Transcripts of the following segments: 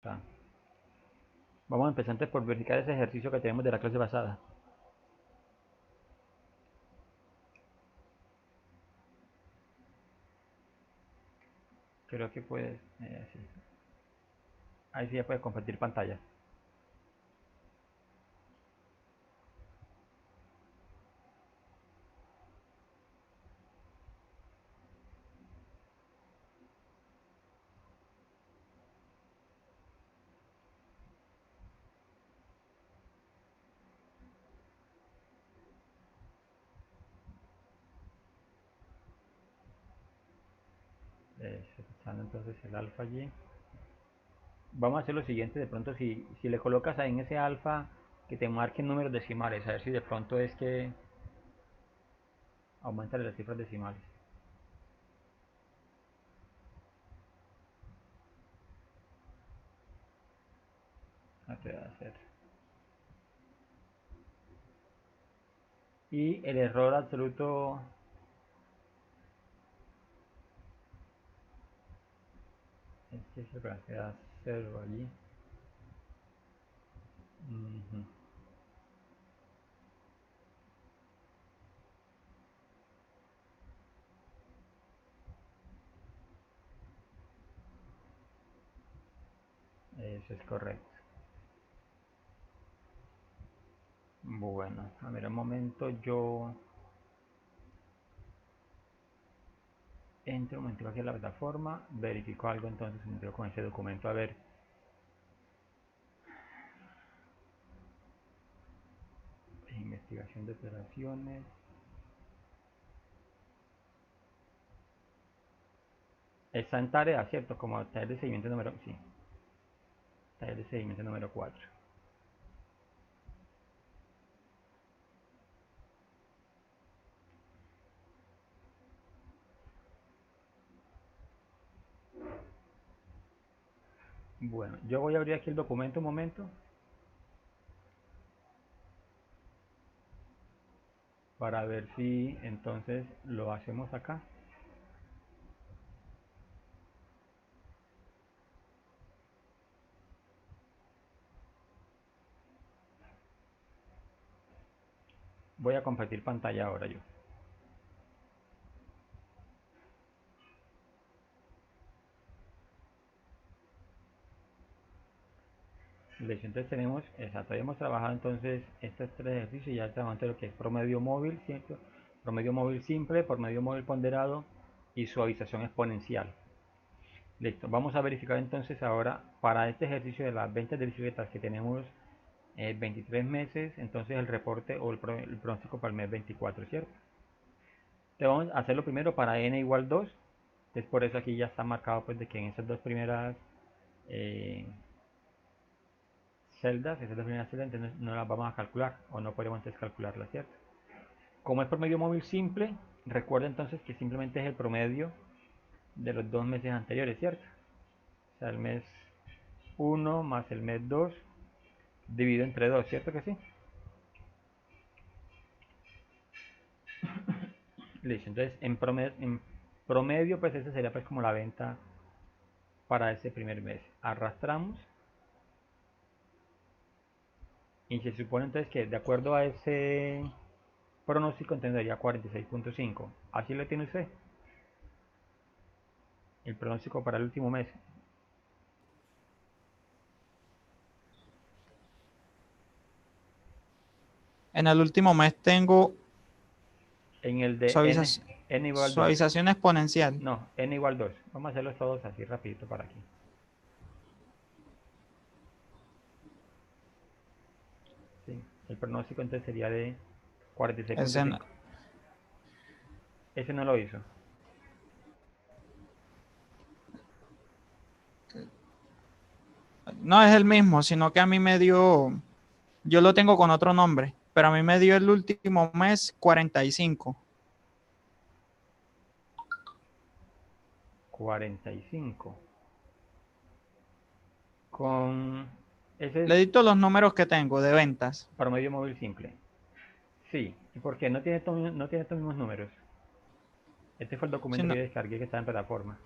Está. Vamos a empezar antes por verificar ese ejercicio que tenemos de la clase pasada. Creo que puedes... sí. Ahí sí ya puedes compartir pantalla. Se está usando entonces el alfa allí. Vamos a hacer lo siguiente, de pronto si le colocas ahí en ese alfa que te marquen números decimales, a ver si de pronto es que aumenta las cifras decimales. No te va a hacer. Y el error absoluto es que se queda 0 allí. Eso es correcto. Bueno, a ver un momento, yo entro un momento aquí a la plataforma, verifico algo, entonces entro con ese documento a ver. Investigación de operaciones. Está en tarea, ¿cierto? Como tarea de seguimiento número... Sí, tarea de seguimiento número 4. Bueno, yo voy a abrir aquí el documento un momento para ver si entonces lo hacemos acá. Voy a compartir pantalla ahora yo. Listo, entonces tenemos, exacto, hemos trabajado entonces estos tres ejercicios, ya trabajamos lo que es promedio móvil, ¿cierto? Promedio móvil simple, promedio móvil ponderado y suavización exponencial. Listo, vamos a verificar entonces ahora para este ejercicio de las ventas de bicicletas que tenemos 23 meses, entonces el reporte o el pronóstico para el mes 24, ¿cierto? Te vamos a hacerlo primero para n igual 2, entonces por eso aquí ya está marcado pues de que en esas dos primeras eh, celdas, entonces no las vamos a calcular o no podemos entonces calcularlas, ¿cierto? Como es promedio móvil simple, recuerda entonces que simplemente es el promedio de los dos meses anteriores, ¿cierto? O sea, el mes 1 más el mes 2 dividido entre 2, ¿cierto que sí? Listo, entonces en promedio pues esa sería pues como la venta para ese primer mes. Arrastramos y se supone entonces que de acuerdo a ese pronóstico entendería 46.5. Así lo tiene usted, el pronóstico para el último mes. En el último mes tengo En el de n igual 2. suavización exponencial. No, n igual 2. Vamos a hacerlos todos así rapidito para aquí. Sí, el pronóstico entonces sería de Ese 46.5. Ese no lo hizo. no es el mismo, sino que a mí me dio, yo lo tengo con otro nombre, pero a mí me dio el último mes 45. 45. Con ese es Le dicto los números que tengo de ventas. promedio móvil simple. Sí, ¿y por qué? No tiene estos mismos números. Este fue el documento que Sino, yo descargué que está en plataforma.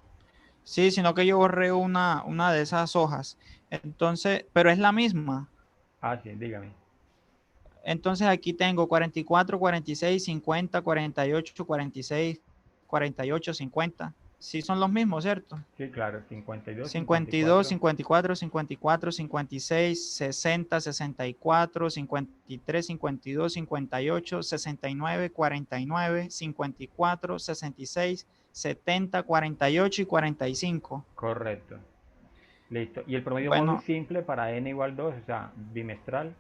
Sí, sino que yo borré una de esas hojas. Entonces, pero es la misma. Ah, sí, dígame. Entonces aquí tengo 44, 46, 50, 48, 46, 48, 50. Sí son los mismos, ¿cierto? Sí, claro, 52, 52, 54. 54, 54, 56, 60, 64, 53, 52, 58, 69, 49, 54, 66, 70, 48 y 45. Correcto. Listo. Y el promedio móvil Bueno, simple para n igual 2, o sea, bimestral,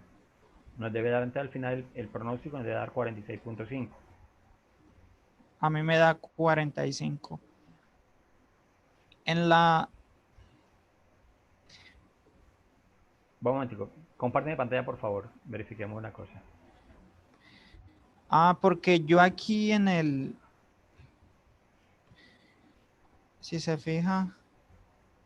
nos debe dar antes al final el pronóstico, nos debe dar 46.5. a mí me da 45. En la... Vamos un momentico. Compárteme pantalla, por favor. Verifiquemos una cosa. Porque yo aquí en el... Si se fija,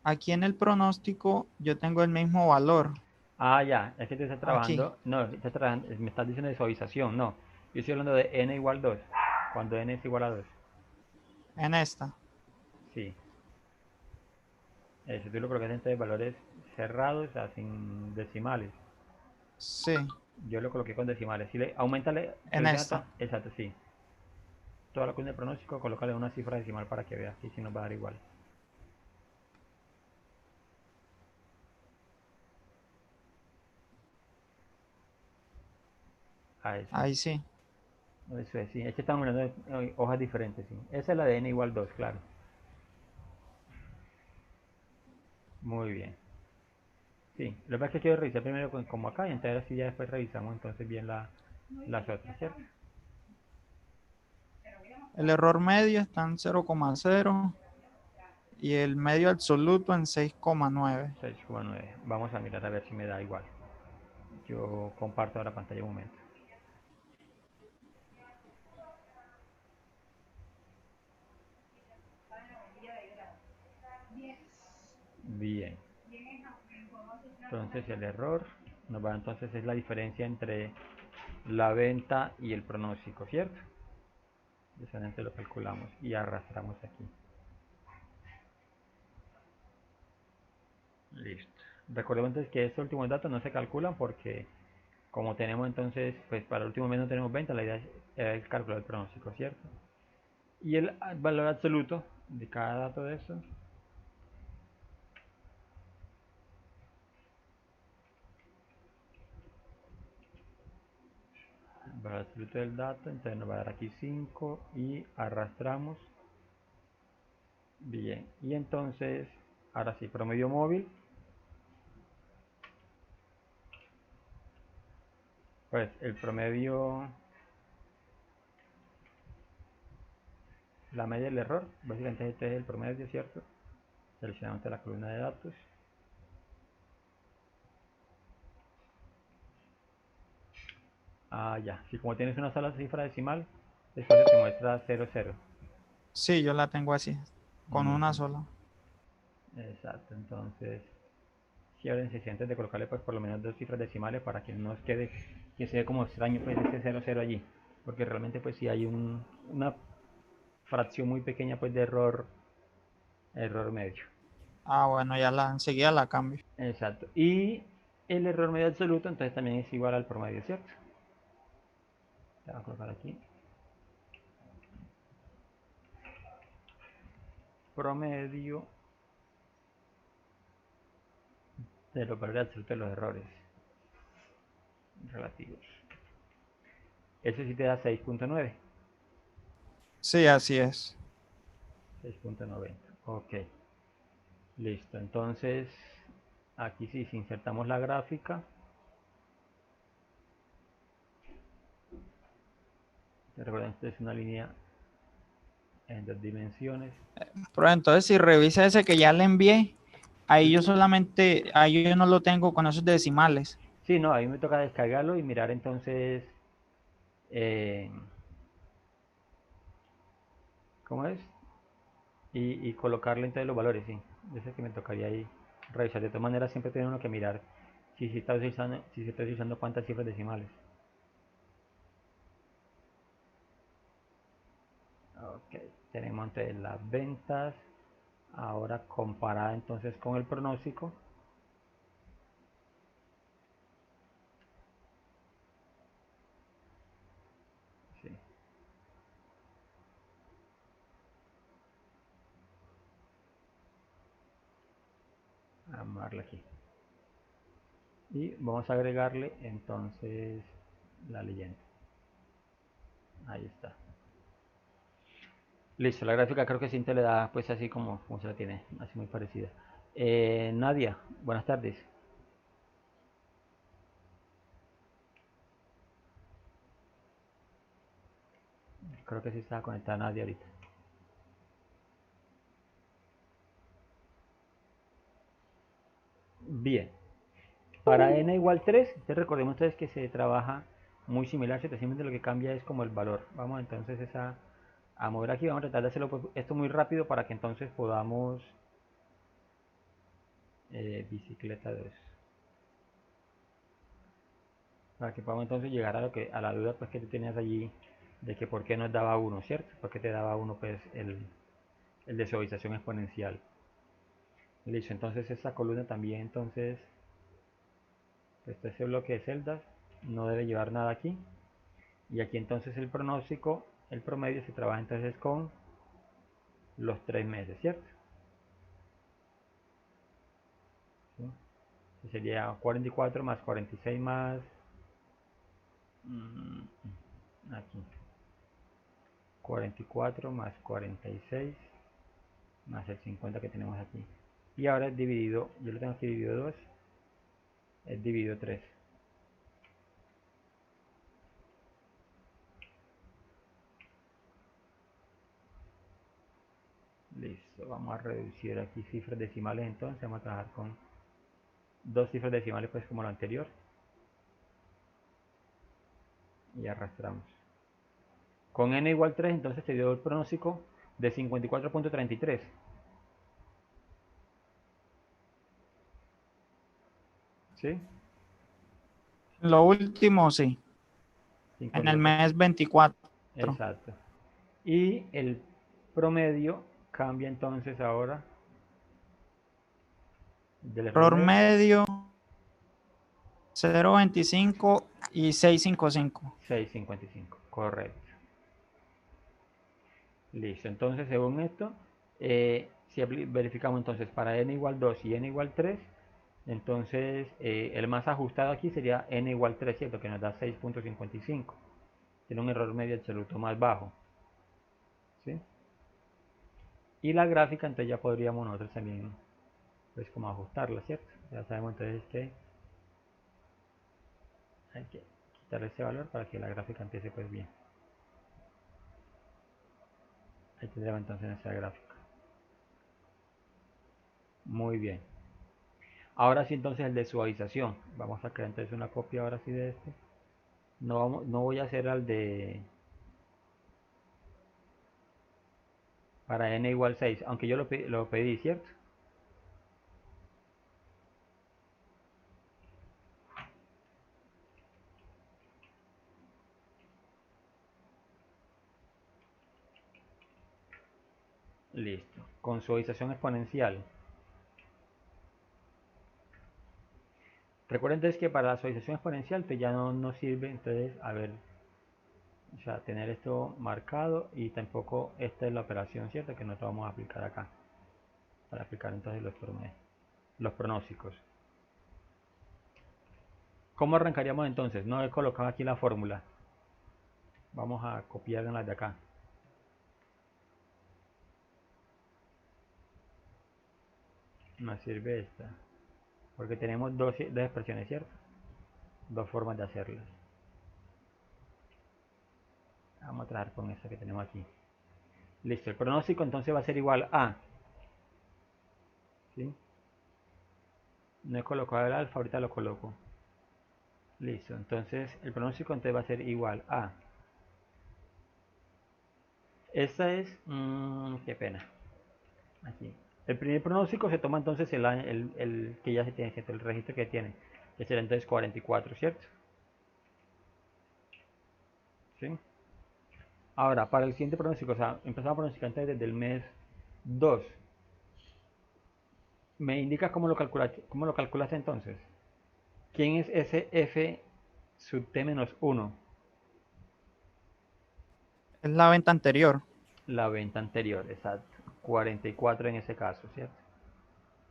aquí en el pronóstico yo tengo el mismo valor. Ah, ya. Es que te estás Aquí, trabajando. No, estás trabajando, me estás diciendo de suavización. No. Yo estoy hablando de n igual 2. Cuando n es igual a 2. en esta. Sí. Eso, tú lo colocas entre valores cerrados, o sea, sin decimales. Sí, Yo lo coloqué con decimales. Si le, aumentale, en esta. exacto, sí. Toda la cuestión de pronóstico, colócale una cifra decimal para que veas que si nos va a dar igual. A eso. Ahí sí. Eso es, sí. Es que estamos mirando hojas diferentes, sí. Esa es la de n igual 2, claro. Muy bien. Sí, lo que pasa es que quiero revisar primero como acá y entonces así ya después revisamos entonces bien las otras, ¿cierto? El error medio está en 0,0 y el medio absoluto en 6,9. 6,9. Vamos a mirar a ver si me da igual. Yo comparto la pantalla un momento. Bien. Entonces el error nos va entonces es la diferencia entre la venta y el pronóstico, ¿cierto? Entonces lo calculamos y arrastramos aquí. Listo. Recordemos entonces que estos últimos datos no se calculan porque como tenemos entonces, pues para el último mes no tenemos venta, la idea es el cálculo del pronóstico, ¿cierto? Y el valor absoluto de cada dato de eso, el valor absoluto del dato, entonces nos va a dar aquí 5 y arrastramos. Bien, y entonces, ahora sí, promedio móvil, pues el promedio, la media del error, básicamente este es el promedio, ¿cierto? Seleccionamos la columna de datos. Ah, ya, si como tienes una sola cifra decimal, después te muestra 00. Sí, yo la tengo así, con una Ujú. sola. Exacto, entonces, si ahora se antes de colocarle pues por lo menos dos cifras decimales para que no nos quede, que se ve como extraño pues este 00 allí, porque realmente pues si hay una fracción muy pequeña pues de error medio. Bueno, ya enseguida la cambio. Exacto. Y el error medio absoluto entonces también es igual al promedio, ¿cierto? Le voy a colocar aquí. Promedio de los valores absolutos de los errores relativos. Eso sí te da 6.9. Sí, así es. 6.90. Ok. Listo. Entonces, aquí sí, si insertamos la gráfica, recuerden que es una línea en dos dimensiones. Pero entonces si revisa ese que ya le envié, ahí yo no lo tengo con esos decimales. Sí, no, ahí me toca descargarlo y mirar entonces, eh, ¿cómo es? Y colocarle entonces los valores, sí. Eso que me tocaría ahí revisar. De todas maneras, siempre tiene uno que mirar si se está utilizando cuántas cifras decimales. Ok, tenemos entonces las ventas Ahora comparada entonces con el pronóstico. Sí. Vamos a darle aquí. Y vamos a agregarle entonces la leyenda. Ahí está. Listo, la gráfica creo que Cintia le da pues así como se la tiene, así muy parecida. Nadia, buenas tardes. Creo que sí está conectada Nadia ahorita. Bien, para n igual 3, entonces recordemos entonces que se trabaja muy similar, simplemente lo que cambia es como el valor. Vamos entonces a mover aquí, vamos a tratar de hacerlo pues, esto muy rápido para que entonces podamos bicicleta 2. Para que podamos entonces llegar a lo que a la duda pues que tú tenías allí de que por qué nos daba 1, ¿cierto? ¿Por qué te daba 1 pues el de suavización exponencial? Listo, entonces esta columna también entonces pues ese bloque de celdas no debe llevar nada aquí. Y aquí entonces el pronóstico, el promedio se trabaja entonces con los 3 meses, ¿cierto? ¿Sí? Sería 44 más 46 más aquí 44 más 46 más el 50 que tenemos aquí. Y ahora es dividido, yo lo tengo aquí dividido 2, es dividido 3. Listo, vamos a reducir aquí cifras decimales entonces, vamos a trabajar con dos cifras decimales pues como lo anterior. Y arrastramos. Con n igual 3 entonces se dio el pronóstico de 54.33. ¿Sí? Lo último, sí, en el 54. mes 24. Exacto. Y el promedio cambia entonces ahora del error Error medio medio 0.25 y 6.55. 6.55. Correcto. Listo. Entonces, según esto, si verificamos entonces para n igual 2 y n igual 3, entonces el más ajustado aquí sería n igual 3, ¿cierto? Que nos da 6.55. Tiene un error medio absoluto más bajo. ¿Sí? Y la gráfica, entonces ya podríamos nosotros también, pues como ajustarla, ¿cierto? Ya sabemos entonces que hay que quitarle ese valor para que la gráfica empiece pues bien. Ahí tendremos entonces nuestra gráfica. Muy bien. Ahora sí entonces el de suavización. Vamos a crear entonces una copia ahora sí de este. No voy a hacer al de para n igual 6, aunque yo lo pedí, ¿cierto? Listo. Con suavización exponencial. Recuerden entonces que para la suavización exponencial pues ya no nos sirve entonces, a ver, o sea, tener esto marcado y tampoco esta es la operación, ¿cierto? Que nosotros vamos a aplicar acá. Para aplicar entonces los pronósticos. ¿Cómo arrancaríamos entonces? No he colocado aquí la fórmula. Vamos a copiar en las de acá. Nos sirve esta. Porque tenemos dos expresiones, ¿cierto? Dos formas de hacerlas. Vamos a trabajar con esta que tenemos aquí. Listo, el pronóstico entonces va a ser igual a. ¿Sí? No he colocado el alfa, ahorita lo coloco. Listo, entonces el pronóstico entonces va a ser igual a. Esta es. Qué pena. Aquí. El primer pronóstico se toma entonces el que ya se tiene, ¿cierto? El registro que tiene. Que será entonces 44, ¿cierto? ¿Sí? Ahora, para el siguiente pronóstico, o sea, empezamos a pronosticar desde el mes 2. ¿Me indicas cómo lo calculas entonces? ¿Quién es ese f sub t menos 1? Es la venta anterior. La venta anterior, exacto. 44 en ese caso, ¿cierto?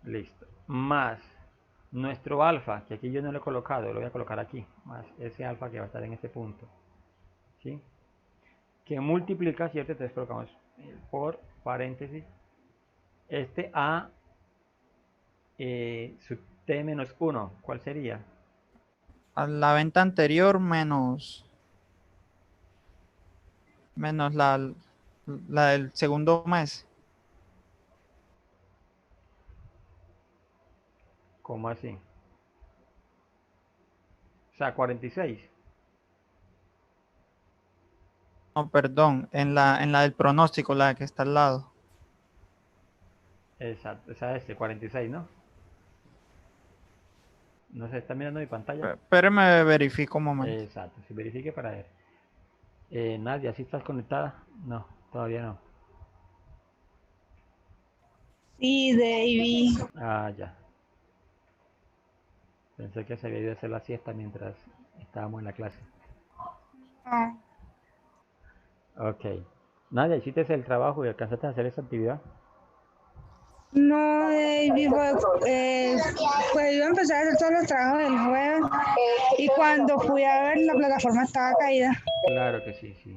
Listo. Más nuestro alfa, que aquí yo no lo he colocado, lo voy a colocar aquí. Más ese alfa que va a estar en este punto. ¿Sí? Que multiplica, ¿cierto? Entonces colocamos por paréntesis este a sub t menos 1. ¿Cuál sería? A la venta anterior menos la del segundo mes. ¿Cómo así? O sea, 46. No, perdón, en la del pronóstico, la que está al lado. Exacto, o sea, este 46, ¿no? No sé, ¿está mirando mi pantalla? Espéreme, verifico un momento. Exacto, si verifique para ver. Nadia, ¿sí estás conectada? No, todavía no. Sí, David. Ah, ya. Pensé que se había ido a hacer la siesta mientras estábamos en la clase. Ah, Ok. Nadia, ¿hiciste el trabajo y alcanzaste a hacer esa actividad? no, David, pues iba a empezar a hacer todos los trabajos del jueves y cuando fui a ver la plataforma estaba caída. Claro que sí, sí.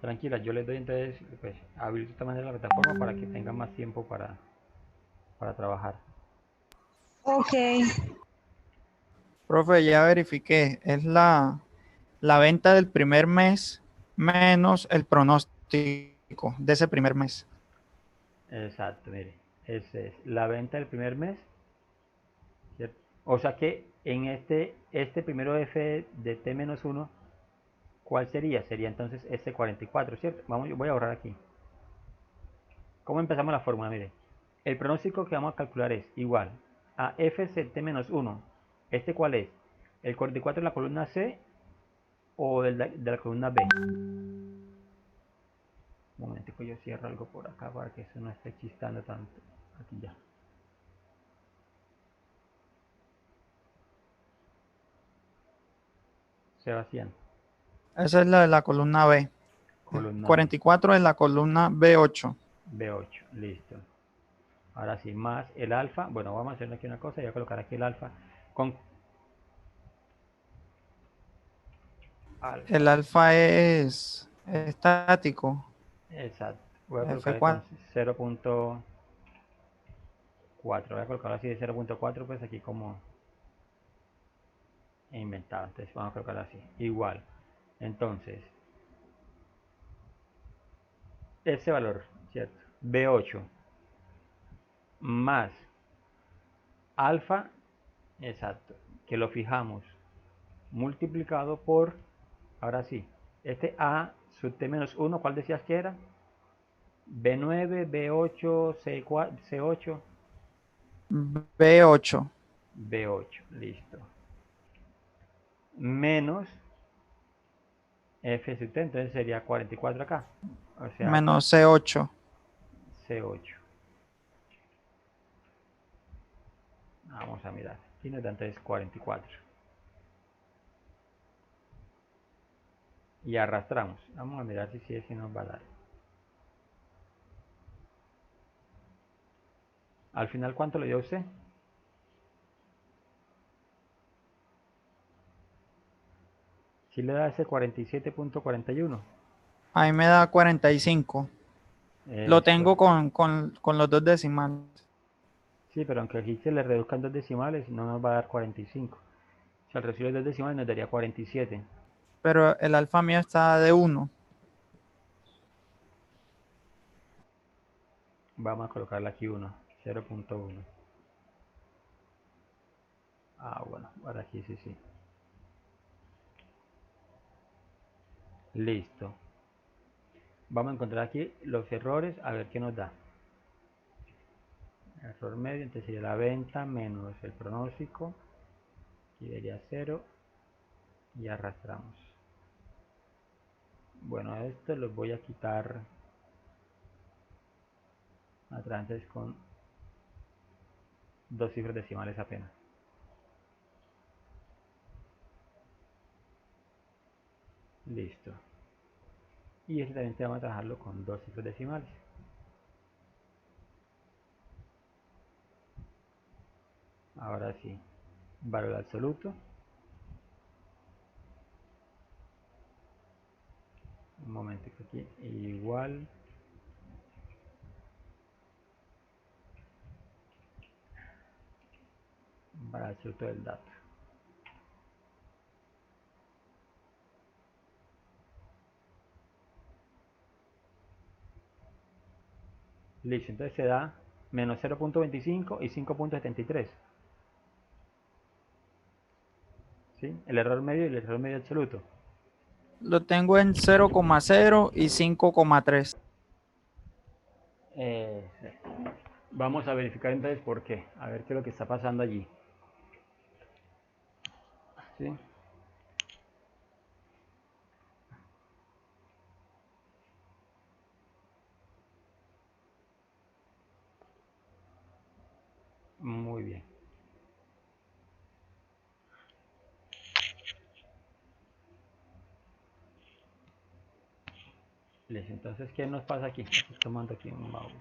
Tranquila, yo les doy entonces, pues, habilito de esta manera la plataforma para que tengan más tiempo para trabajar. Ok, Profe, ya verifiqué. Es la venta del primer mes menos el pronóstico de ese primer mes. Exacto, mire. Esa es la venta del primer mes, ¿cierto? O sea que en este primero f de t-1, ¿cuál sería? Sería entonces este 44, ¿cierto? Vamos, yo voy a ahorrar aquí. ¿Cómo empezamos la fórmula? Mire, el pronóstico que vamos a calcular es igual a fct-1. ¿Este cuál es? ¿El 44 de la columna C o de la columna B? Un momentico, yo cierro algo por acá para que eso no esté chistando tanto. Aquí ya. Sebastián, Esa es la de la columna B. columna B. 44 es la columna B8. B8, listo. Ahora sí, más el alfa. Bueno, vamos a hacer aquí una cosa. Voy a colocar aquí el alfa con El alfa. alfa es estático. Exacto. Voy a colocar F4. entonces 0.4. Voy a colocar así de 0.4, pues aquí como inventado. Entonces vamos a colocar así. Igual. Entonces, ese valor, ¿cierto? B8 más alfa, exacto, que lo fijamos multiplicado por, ahora sí, este A sub t menos 1, ¿cuál decías que era? B9, B8, C4, C8, B8 B8, listo. Menos F sub t, entonces sería 44 acá. O sea, menos C8. C8. Vamos a mirar. Y nos da entonces 44. Y arrastramos. Vamos a mirar si nos va a dar. Al final, ¿cuánto le dio usted? Si le da ese 47.41. Ahí me da 45. Lo Es tengo correcto. con los dos decimales. Sí, pero aunque aquí se le reduzcan dos decimales, no nos va a dar 45. Si al recibir dos decimales nos daría 47. Pero el alfa mío está de 1. Vamos a colocarle aquí 1, 0.1. Ah, bueno, ahora aquí sí, sí. Listo. Vamos a encontrar aquí los errores, a ver qué nos da. Error medio, entonces sería la venta menos el pronóstico. Aquí sería 0 y arrastramos. Bueno, esto los voy a quitar atrás con 2 cifras decimales apenas. Listo. Y este también te vamos a trabajarlo con 2 cifras decimales. Ahora sí, valor absoluto. Un momento aquí, igual. Valor absoluto del dato. Listo, entonces se da menos 0.25 y 5.73. ¿Sí? El error medio y el error medio absoluto. Lo tengo en 0,0 y 5,3. Sí. Vamos a verificar entonces por qué. A ver qué es lo que está pasando allí. ¿Sí? Muy bien. Listo, entonces, ¿qué nos pasa aquí? Estoy tomando aquí un mouse.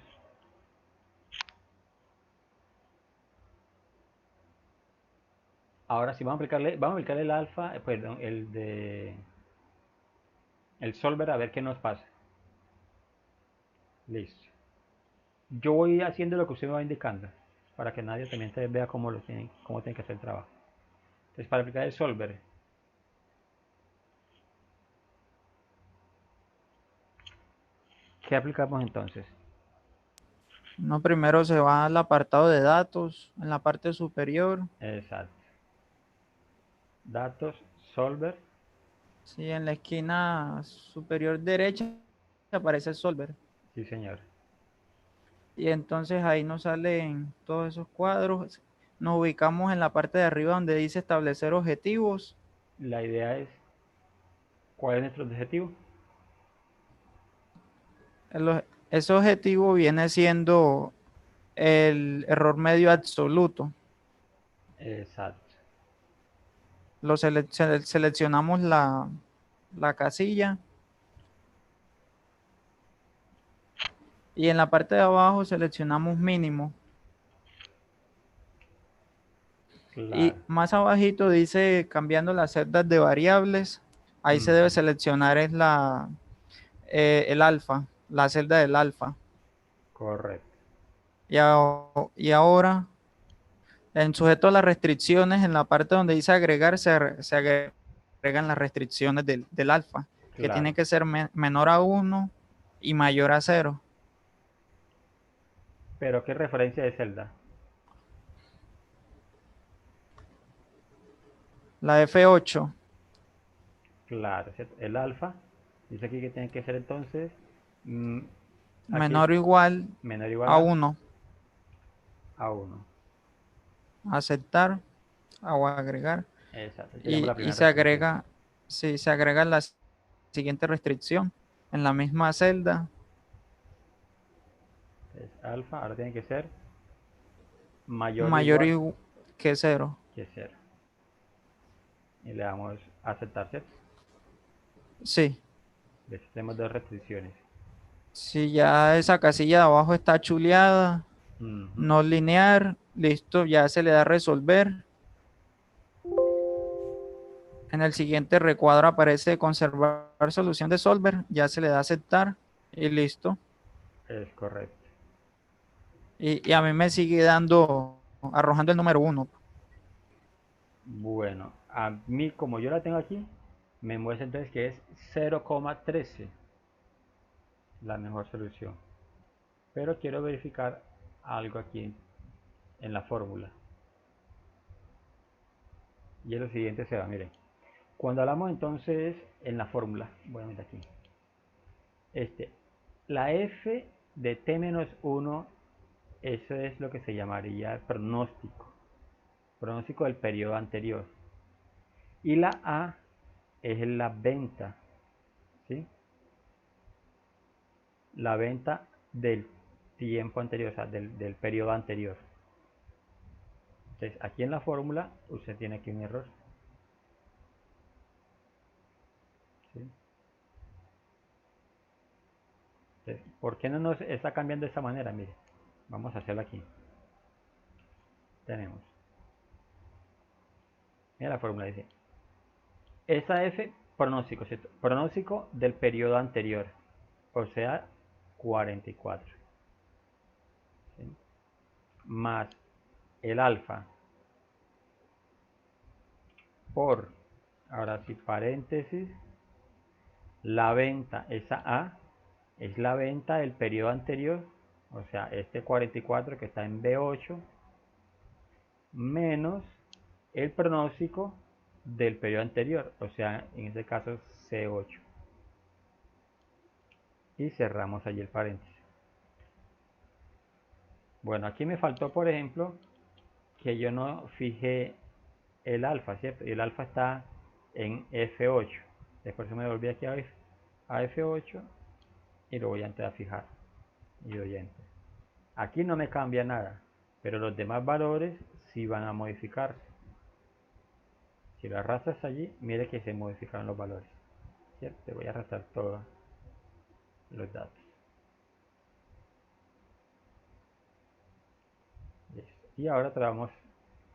Ahora sí, vamos a aplicarle el alfa, perdón, el solver a ver qué nos pasa. Listo. Yo voy haciendo lo que usted me va indicando, para que nadie también vea cómo tiene que hacer el trabajo. Entonces, para aplicar el solver, ¿qué aplicamos entonces? No, primero se va al apartado de datos en la parte superior. Exacto. Datos, solver. Sí, en la esquina superior derecha aparece el solver. Sí, señor. Y entonces ahí nos salen todos esos cuadros. Nos ubicamos en la parte de arriba donde dice establecer objetivos. La idea es, ¿cuál es nuestro objetivo? Ese objetivo viene siendo el error medio absoluto. Exacto. Seleccionamos la casilla y en la parte de abajo seleccionamos mínimo. Y Claro. más abajito dice cambiando las celdas de variables. Ahí se debe seleccionar el alfa, la celda del alfa. Correcto. Y ahora, en sujeto a las restricciones, en la parte donde dice agregar, se agregan las restricciones del alfa, que tiene Claro. que ser menor a 1 y mayor a 0. Pero ¿qué referencia de celda? La F8, Claro, ¿cierto? El alfa dice aquí que tiene que ser entonces mm, aquí menor o igual menor o igual a 1. a 1. Aceptar o agregar. Exacto, tenemos la Y primera restricción. se agrega la siguiente restricción en la misma celda, Entonces, alfa ahora tiene que ser mayor o mayor igual que 0. que 0. Y le damos a aceptar, ¿cierto? Sí, Tenemos dos restricciones. si ya esa casilla de abajo está chuleada, Ujú. no lineal, listo, ya se le da a resolver. En el siguiente recuadro aparece conservar solución de solver, ya se le da a aceptar y listo. Es correcto. Y a mí me sigue arrojando el número 1. Bueno, a mí como yo la tengo aquí, me muestra entonces que es 0,13 la mejor solución. Pero quiero verificar algo aquí en la fórmula. Y es lo siguiente, se va, miren. Cuando hablamos entonces en la fórmula, voy a meter aquí. La f de t-1, eso es lo que se llamaría pronóstico. Pronóstico del periodo anterior. Y la a es la venta, ¿sí? La venta del tiempo anterior, o sea, del periodo anterior. Entonces, aquí en la fórmula, usted tiene aquí un error. ¿Sí? Entonces, ¿por qué no nos está cambiando de esta manera? Mire, vamos a hacerlo aquí. Tenemos. Mira la fórmula, dice. Esa F, pronóstico, ¿cierto? Pronóstico del periodo anterior. O sea, 44. ¿Sí? Más el alfa por, ahora sí, paréntesis, la venta, esa A, es la venta del periodo anterior, o sea, este 44 que está en B8, menos el pronóstico del periodo anterior, o sea, en este caso C8. Y cerramos allí el paréntesis. Bueno, aquí me faltó, por ejemplo, que yo no fijé el alfa, ¿cierto? Y el alfa está en F8. Después me volví aquí a F8 y lo voy a entrar a fijar. Y doy enter. Aquí no me cambia nada, pero los demás valores sí van a modificarse. Si lo arrastras allí, mire que se modificaron los valores. ¿Cierto? Te voy a arrastrar todos los datos. Listo. Y ahora vamos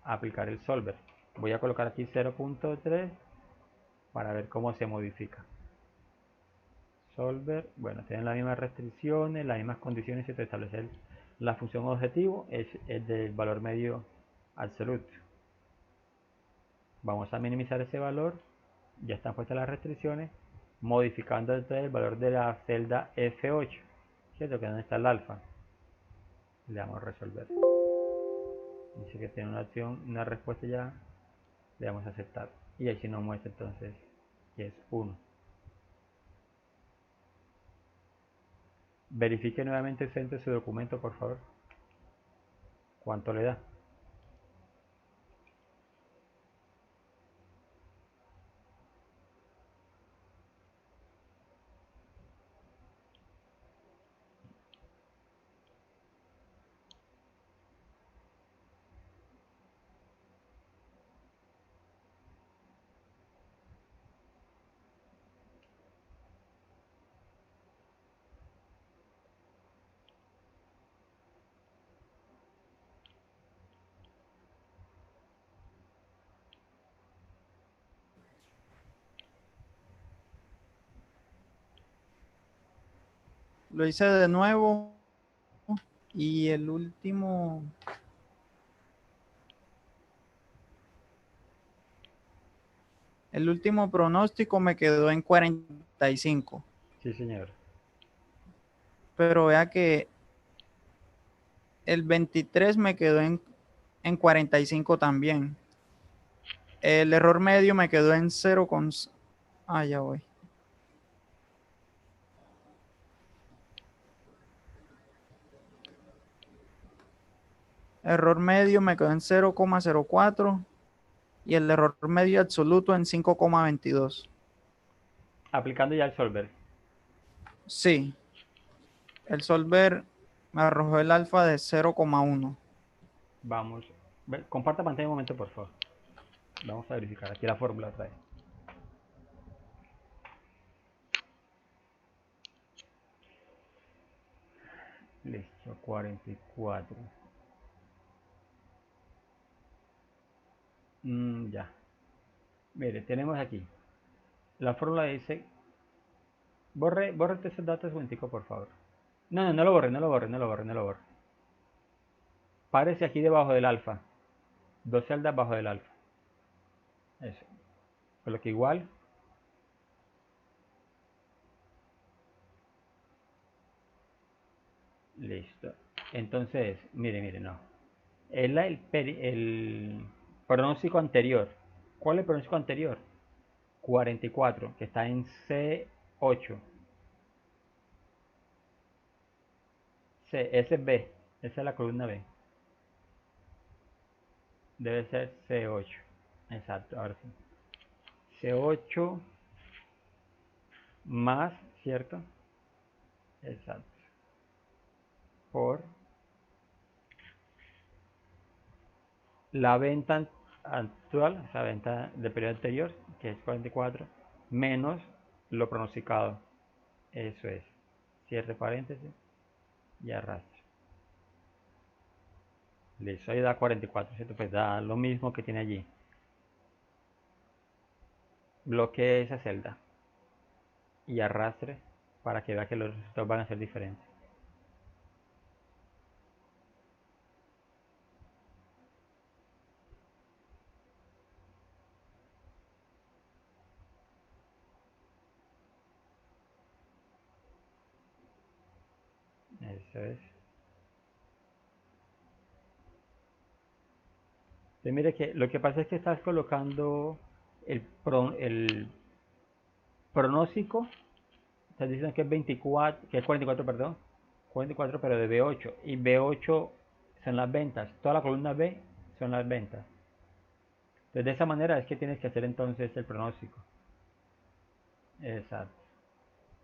a aplicar el solver. Voy a colocar aquí 0.3 para ver cómo se modifica. Solver, bueno, tienen las mismas restricciones, las mismas condiciones y se establece la función objetivo es el del valor medio absoluto. Vamos a minimizar ese valor, ya están puestas las restricciones, modificando entonces el valor de la celda F8, ¿cierto? Que es donde está el alfa. Le damos a resolver. Dice que tiene una opción, una respuesta ya, le damos a aceptar. Y ahí sí nos muestra entonces que es 1. Verifique nuevamente el centro de su documento, por favor. ¿Cuánto le da? Lo hice de nuevo y el último pronóstico me quedó en 45. Sí, señor. Pero vea que el 23 me quedó en 45 también. El error medio me quedó en 0. Ah, ya voy. Error medio me quedó en 0,04 y el error medio absoluto en 5,22. Aplicando ya el solver. Sí, el solver me arrojó el alfa de 0,1. Vamos. Comparta pantalla un momento, por favor. Vamos a verificar aquí la fórmula otra vez. Listo, 44. Ya. Mire, tenemos aquí. La fórmula dice. Borre esos datos un momentico, por favor. No lo borre, no lo borre, no lo borre, no lo borre. Párese aquí debajo del alfa. Dos celdas bajo del alfa. Eso. Coloque igual. Listo. Entonces, mire, no. Es el pronóstico anterior. ¿Cuál es el pronóstico anterior? 44, que está en C8. Ese es B. Esa es la columna B. Debe ser C8. Exacto, ahora sí. C8 más, ¿cierto? Exacto. Por la venta actual, o sea, venta del periodo anterior, que es 44, menos lo pronosticado. Eso es. Cierre paréntesis y arrastre. Listo, ahí da 44, ¿cierto? Pues da lo mismo que tiene allí. Bloquee esa celda y arrastre para que vea que los resultados van a ser diferentes. Eso es. Entonces, mire que lo que pasa es que estás colocando el pronóstico. Estás diciendo que es 24, que es 44, perdón. 44, pero de B8. Y B8 son las ventas. Toda la columna B son las ventas. Entonces, de esa manera es que tienes que hacer entonces el pronóstico. Exacto.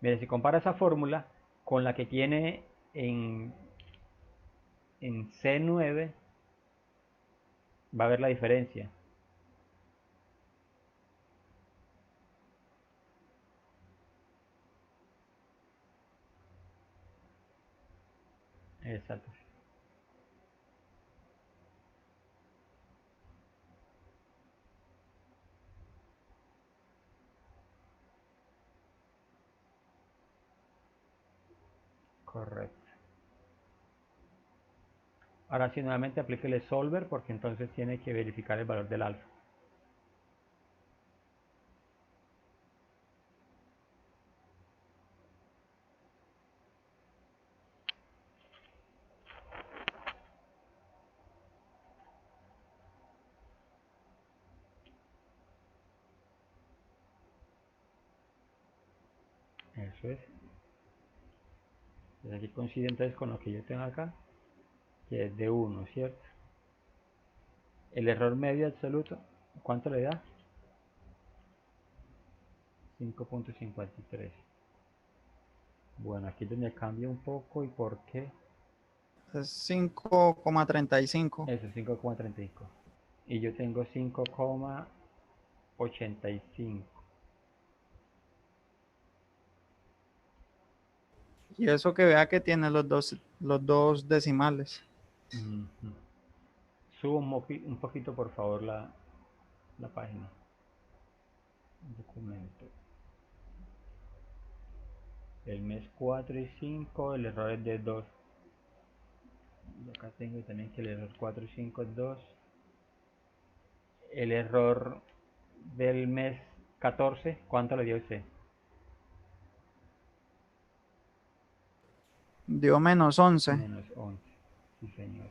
Mire, si compara esa fórmula con la que tiene en, en C9, va a ver la diferencia. Exacto. Correcto. Ahora sí, nuevamente aplíquele solver porque entonces tiene que verificar el valor del alfa. Eso es. Entonces aquí coincide entonces con lo que yo tengo acá, que es de 1, ¿cierto? El error medio absoluto, ¿cuánto le da? 5.53. Bueno, aquí es donde cambia un poco. ¿Y por qué? Es 5,35. Eso, 5.35. Y yo tengo 5.85. Y eso que vea que tiene los dos decimales. Subo un poquito, por favor, la página. Documento. El mes 4 y 5, el error es de 2. Y acá tengo también que el error 4 y 5 es 2. El error del mes 14, ¿cuánto le dio usted? Dio -11. Menos 11. Sí, señor.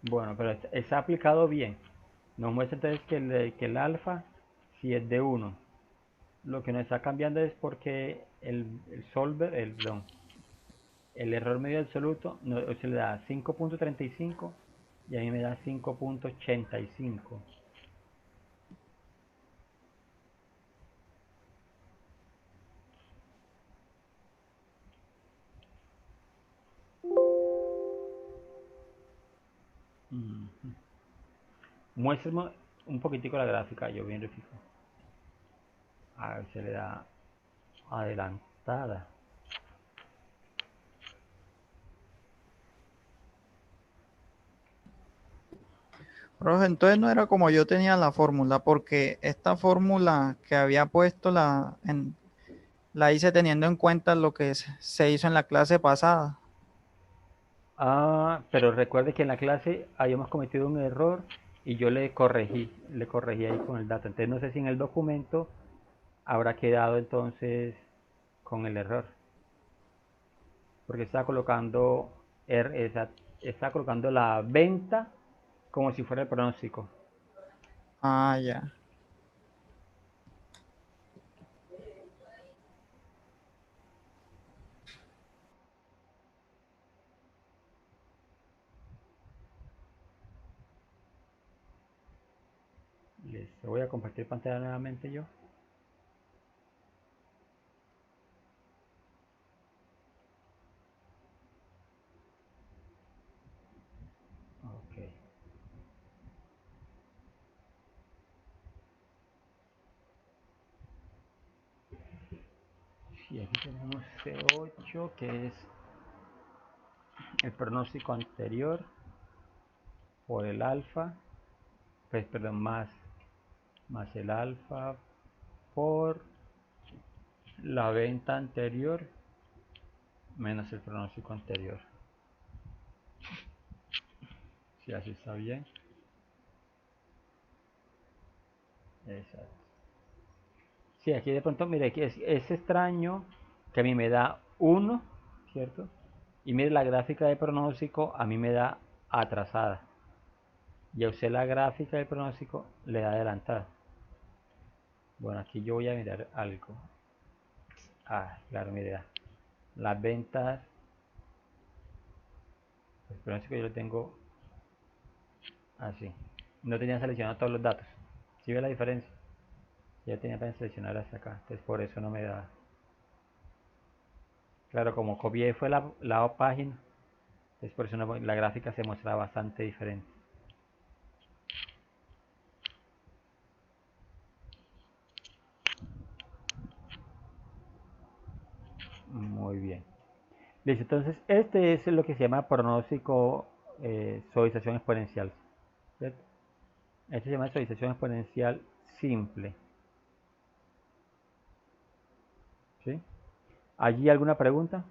Bueno, pero está aplicado bien. Nos muestra entonces que el alfa si es de 1. Lo que nos está cambiando es porque el solver, perdón, el error medio absoluto se le da 5.35 y a mí me da 5.85. Muéstrame un poquitico la gráfica, yo bien fijo. A ver, se le da adelantada. Profe, entonces no era como yo tenía la fórmula, porque esta fórmula que había puesto la hice teniendo en cuenta lo que se hizo en la clase pasada. Ah, pero recuerde que en la clase habíamos cometido un error y yo le corregí ahí con el dato. Entonces no sé si en el documento habrá quedado entonces con el error. Porque está colocando la venta como si fuera el pronóstico. Ah, ya. Listo. Voy a compartir pantalla nuevamente yo. Ok. Y aquí tenemos C8, que es el pronóstico anterior por el alfa, pues perdón, más el alfa por la venta anterior menos el pronóstico anterior. Si así está bien. Exacto. Sí, aquí de pronto, mire, que es extraño que a mí me da 1, ¿cierto? Y mire, la gráfica de pronóstico a mí me da atrasada. Y a usted la gráfica de pronóstico le da adelantada. Bueno, aquí yo voy a mirar algo. Ah, claro, mire, las ventas. El pronóstico yo lo tengo así. No tenía seleccionado todos los datos. ¿Sí ve la diferencia? Ya tenía para seleccionar hasta acá. Entonces por eso no me da. Claro, como copié fue la página. Entonces por eso la gráfica se muestra bastante diferente. Muy bien. Listo, entonces este es lo que se llama pronóstico suavización exponencial, ¿cierto? Este se llama suavización exponencial simple. ¿Sí? ¿Allí alguna pregunta?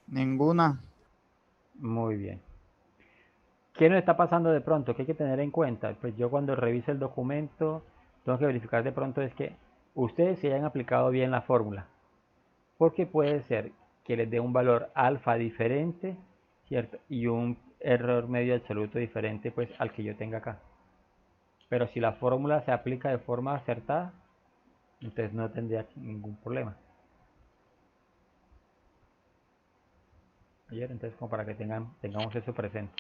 Ninguna. Muy bien. ¿Qué nos está pasando de pronto? ¿Qué hay que tener en cuenta? Pues yo cuando revise el documento tengo que verificar de pronto es que ustedes se hayan aplicado bien la fórmula. Porque puede ser que les dé un valor alfa diferente, ¿cierto? Y un error medio absoluto diferente pues al que yo tenga acá. Pero si la fórmula se aplica de forma acertada, entonces no tendría ningún problema. Ayer, entonces como para que tengamos eso presente.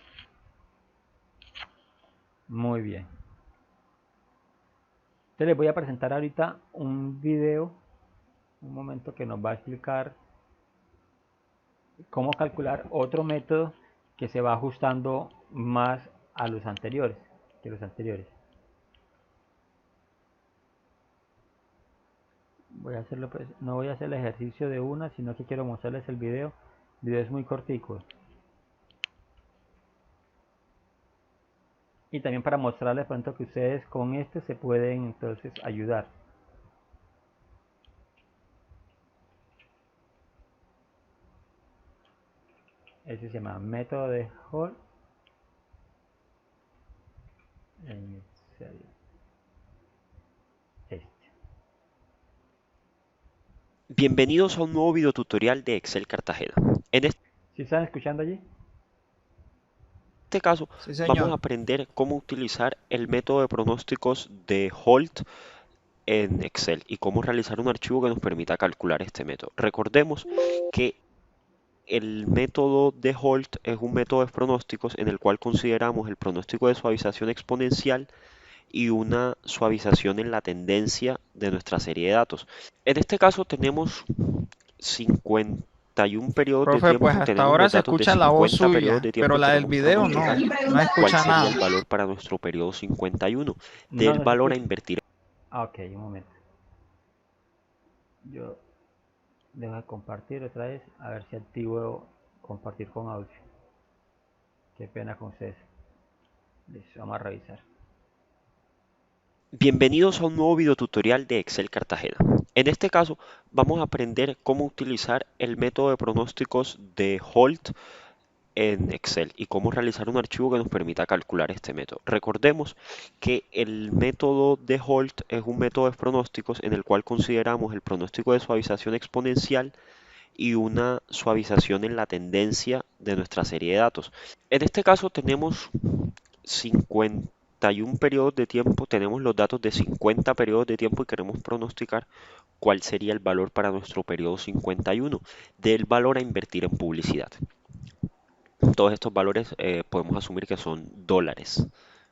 Muy bien. Entonces les voy a presentar ahorita un video, un momento que nos va a explicar cómo calcular otro método que se va ajustando más a los anteriores que los anteriores. Voy a hacerlo, pues, no voy a hacer el ejercicio de una, sino que quiero mostrarles el video. El video es muy cortico. Y también para mostrarles pronto que ustedes con este se pueden entonces ayudar. Ese se llama método de Hall. En serio. Este. Bienvenidos a un nuevo video tutorial de Excel Cartagena. En ¿Sí están escuchando allí? este caso Sí, vamos a señor. aprender cómo utilizar el método de pronósticos de Holt en Excel y cómo realizar un archivo que nos permita calcular este método. Recordemos que el método de Holt es un método de pronósticos en el cual consideramos el pronóstico de suavización exponencial y una suavización en la tendencia de nuestra serie de datos. En este caso tenemos 51 periodos de Profe, pues tiempo, hasta tenemos ahora los se datos de escucha la voz 50 periodos suya, de pero tiempo y la del queremos video no, pronosticar no cuál escucha sería nada. el valor para nuestro periodo 51. No Del nos valor a escucha. invertir Ah, ok, un momento. Yo dejo de compartir otra vez, a ver si activo compartir con audio. Qué pena con ustedes. Listo, vamos a revisar. Bienvenidos a un nuevo video tutorial de Excel Cartagena. En este caso vamos a aprender cómo utilizar el método de pronósticos de Holt en Excel y cómo realizar un archivo que nos permita calcular este método. Recordemos que el método de Holt es un método de pronósticos en el cual consideramos el pronóstico de suavización exponencial y una suavización en la tendencia de nuestra serie de datos. En este caso tenemos 51 periodos de tiempo, tenemos los datos de 50 periodos de tiempo y queremos pronosticar cuál sería el valor para nuestro periodo 51 del valor a invertir en publicidad. Todos estos valores podemos asumir que son dólares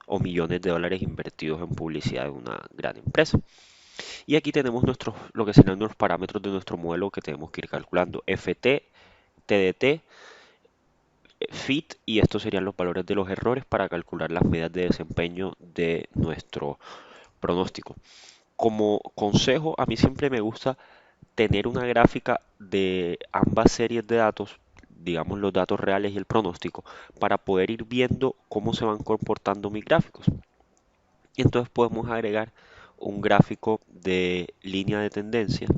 o millones de dólares invertidos en publicidad de una gran empresa. Y aquí tenemos lo que serán los parámetros de nuestro modelo que tenemos que ir calculando. FT, TDT, FIT, y estos serían los valores de los errores para calcular las medidas de desempeño de nuestro pronóstico. Como consejo, a mí siempre me gusta tener una gráfica de ambas series de datos, digamos los datos reales y el pronóstico, para poder ir viendo cómo se van comportando mis gráficos. Y entonces podemos agregar un gráfico de línea de tendencia.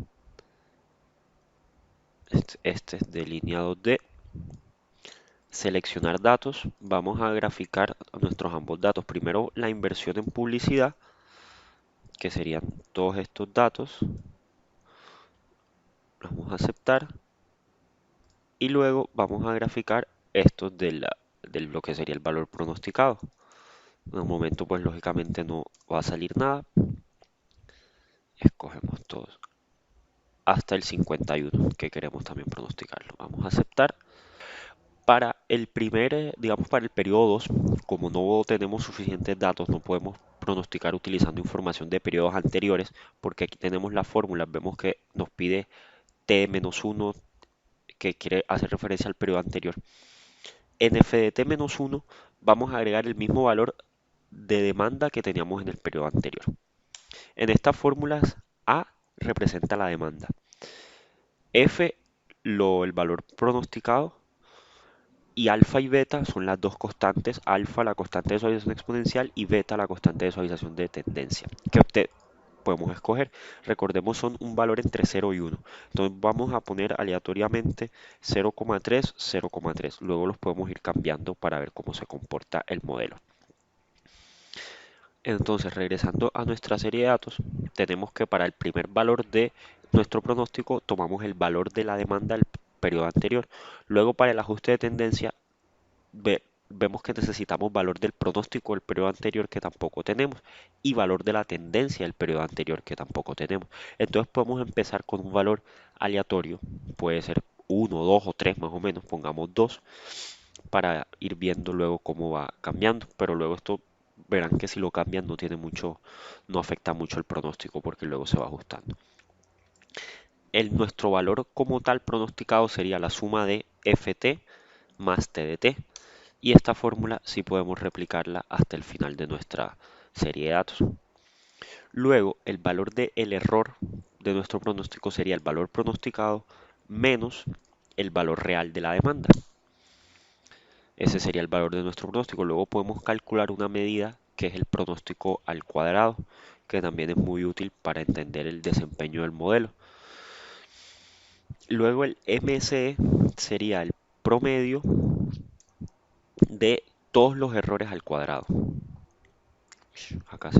Este es de línea 2D. Seleccionar datos. Vamos a graficar nuestros ambos datos. Primero la inversión en publicidad, que serían todos estos datos. Vamos a aceptar. Y luego vamos a graficar estos de lo que sería el valor pronosticado. En un momento pues lógicamente no va a salir nada. Escogemos todos hasta el 51 que queremos también pronosticarlo. Vamos a aceptar. Para el digamos para el periodo 2, como no tenemos suficientes datos, no podemos pronosticar utilizando información de periodos anteriores, porque aquí tenemos la fórmula, vemos que nos pide T-1, que quiere hacer referencia al periodo anterior. En FDT-1 vamos a agregar el mismo valor de demanda que teníamos en el periodo anterior. En estas fórmulas, A representa la demanda, F el valor pronosticado, y alfa y beta son las dos constantes, alfa la constante de suavización exponencial y beta la constante de suavización de tendencia, que podemos escoger. Recordemos, son un valor entre 0 y 1. Entonces vamos a poner aleatoriamente 0,3, 0,3. Luego los podemos ir cambiando para ver cómo se comporta el modelo. Entonces, regresando a nuestra serie de datos, tenemos que para el primer valor de nuestro pronóstico tomamos el valor de la demanda del periodo anterior. Luego, para el ajuste de tendencia, vemos que necesitamos valor del pronóstico del periodo anterior, que tampoco tenemos, y valor de la tendencia del periodo anterior, que tampoco tenemos. Entonces podemos empezar con un valor aleatorio, puede ser 1, 2 o 3 más o menos, pongamos 2, para ir viendo luego cómo va cambiando, pero luego esto verán que si lo cambian no afecta mucho el pronóstico, porque luego se va ajustando. Nuestro valor como tal pronosticado sería la suma de FT más TDT, y esta fórmula sí podemos replicarla hasta el final de nuestra serie de datos. Luego, el valor del error de nuestro pronóstico sería el valor pronosticado menos el valor real de la demanda. Ese sería el valor de nuestro pronóstico. Luego podemos calcular una medida que es el pronóstico al cuadrado, que también es muy útil para entender el desempeño del modelo. Luego el MSE sería el promedio de todos los errores al cuadrado. Acá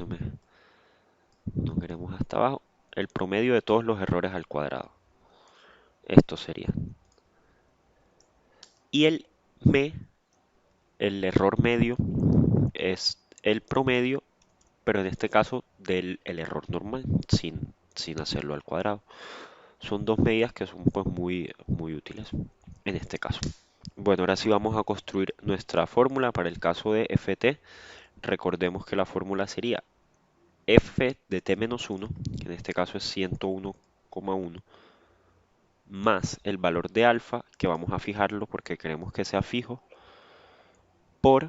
no queremos hasta abajo. El promedio de todos los errores al cuadrado. Esto sería. Y el error medio, es el promedio, pero en este caso del error normal, sin hacerlo al cuadrado. Son dos medidas que son pues muy útiles en este caso. Bueno, ahora sí vamos a construir nuestra fórmula para el caso de FT. Recordemos que la fórmula sería F de T-1, que en este caso es 101,1, más el valor de alfa, que vamos a fijarlo porque queremos que sea fijo, por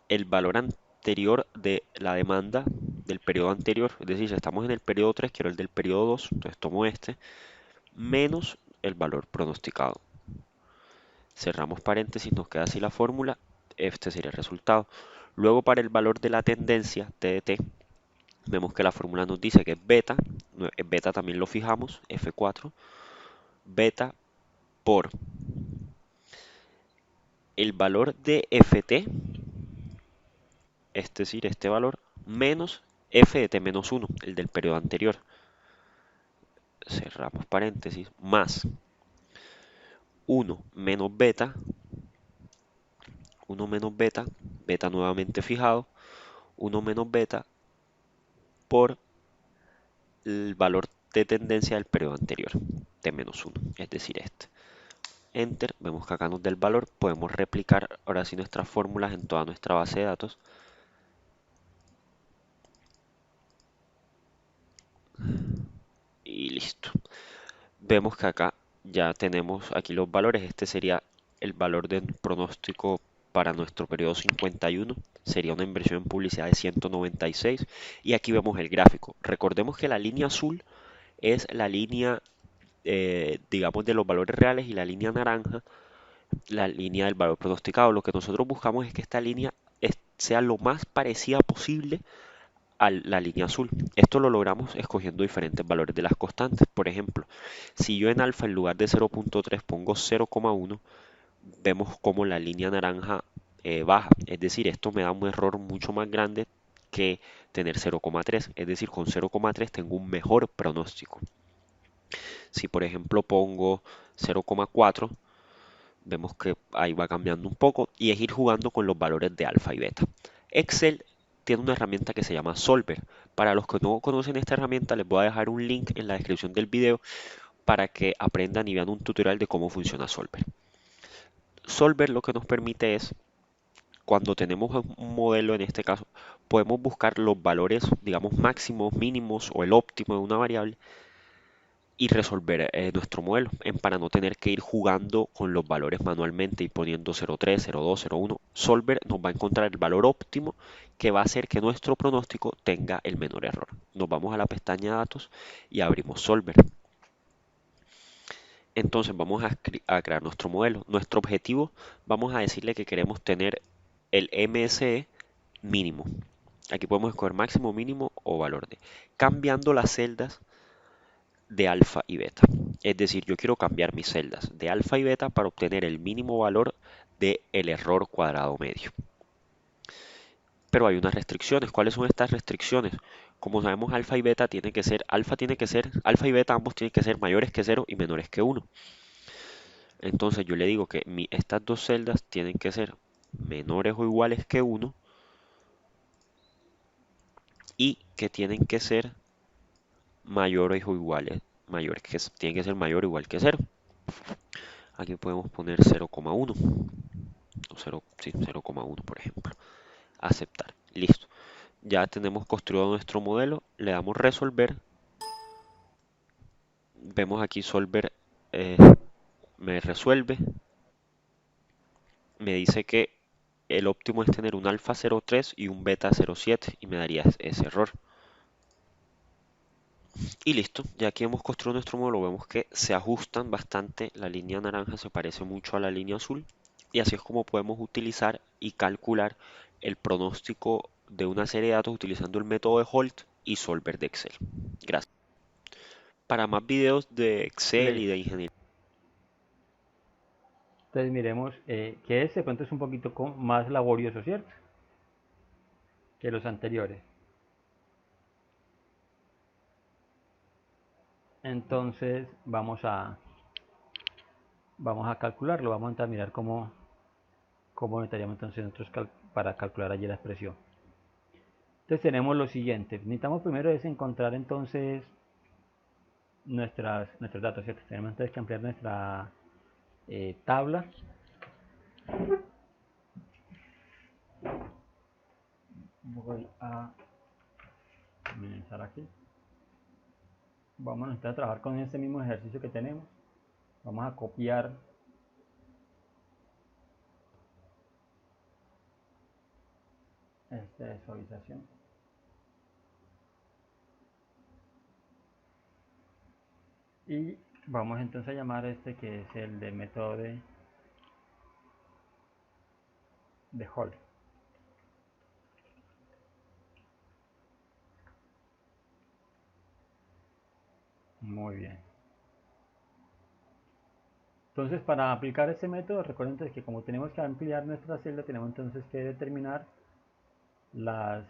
el valor anterior de la demanda del periodo anterior. Es decir, si estamos en el periodo 3, quiero el del periodo 2, entonces tomo este, menos el valor pronosticado. Cerramos paréntesis, nos queda así la fórmula, este sería el resultado. Luego, para el valor de la tendencia, TDT, vemos que la fórmula nos dice que es beta, beta también lo fijamos, F4, beta por el valor de FT, es decir, este valor, menos F de T-1, el del periodo anterior. Cerramos paréntesis, más 1 menos beta, 1 menos beta, beta nuevamente fijado, 1 menos beta por el valor de tendencia del periodo anterior, T-1, es decir, este. Enter, vemos que acá nos da el valor. Podemos replicar ahora sí nuestras fórmulas en toda nuestra base de datos. Y listo. Vemos que acá ya tenemos aquí los valores. Este sería el valor del pronóstico para nuestro periodo 51. Sería una inversión en publicidad de 196. Y aquí vemos el gráfico. Recordemos que la línea azul es la línea, digamos, de los valores reales, y la línea naranja, la línea del valor pronosticado. Lo que nosotros buscamos es que esta línea sea lo más parecida posible a la línea azul. Esto lo logramos escogiendo diferentes valores de las constantes. Por ejemplo, si yo en alfa en lugar de 0.3 pongo 0,1, vemos como la línea naranja baja. Es decir, esto me da un error mucho más grande que tener 0,3. Es decir, con 0,3 tengo un mejor pronóstico. Si por ejemplo pongo 0,4, vemos que ahí va cambiando un poco, y es ir jugando con los valores de alfa y beta. Excel tiene una herramienta que se llama Solver. Para los que no conocen esta herramienta, les voy a dejar un link en la descripción del video para que aprendan y vean un tutorial de cómo funciona Solver. Solver lo que nos permite es, cuando tenemos un modelo, en este caso, podemos buscar los valores, digamos, máximos, mínimos o el óptimo de una variable, y resolver nuestro modelo para no tener que ir jugando con los valores manualmente y poniendo 0,3, 0,2, 0,1. Solver nos va a encontrar el valor óptimo que va a hacer que nuestro pronóstico tenga el menor error. Nos vamos a la pestaña datos y abrimos Solver. Entonces vamos a crear nuestro modelo. Nuestro objetivo, vamos a decirle que queremos tener el MSE mínimo. Aquí podemos escoger máximo, mínimo o valor de. Cambiando las celdas de alfa y beta. Es decir, yo quiero cambiar mis celdas de alfa y beta para obtener el mínimo valor del error cuadrado medio. Pero hay unas restricciones. ¿Cuáles son estas restricciones? Como sabemos, alfa y beta alfa y beta ambos tienen que ser mayores que 0 y menores que 1. Entonces yo le digo que estas dos celdas tienen que ser menores o iguales que 1 y que tienen que ser mayores o iguales, tienen que ser mayor o igual que 0. Aquí podemos poner 0,1 o 0,1 por ejemplo. Aceptar. Listo. Ya tenemos construido nuestro modelo. Le damos resolver. Vemos aquí Solver me resuelve. Me dice que el óptimo es tener un alfa 0,3 y un beta 0,7 y me daría ese error. Y listo, ya aquí hemos construido nuestro modelo. Vemos que se ajustan bastante. La línea naranja se parece mucho a la línea azul. Y así es como podemos utilizar y calcular el pronóstico de una serie de datos utilizando el método de Holt y Solver de Excel. Gracias. Para más videos de Excel y Listo. de ingeniería. Entonces miremos que este pronto es un poquito más laborioso, ¿cierto? Que los anteriores. Entonces vamos a calcularlo, vamos a mirar cómo necesitaríamos entonces nosotros para calcular allí la expresión. Entonces tenemos lo siguiente, necesitamos primero es encontrar entonces nuestros datos, ¿cierto? Tenemos entonces que ampliar nuestra tabla. Voy a minimizar aquí. Vamos a trabajar con este mismo ejercicio que tenemos. Vamos a copiar esta visualización. Y vamos entonces a llamar a este que es el de método de Holt. Muy bien. Entonces, para aplicar este método, recuerden entonces que como tenemos que ampliar nuestra celda, tenemos entonces que determinar las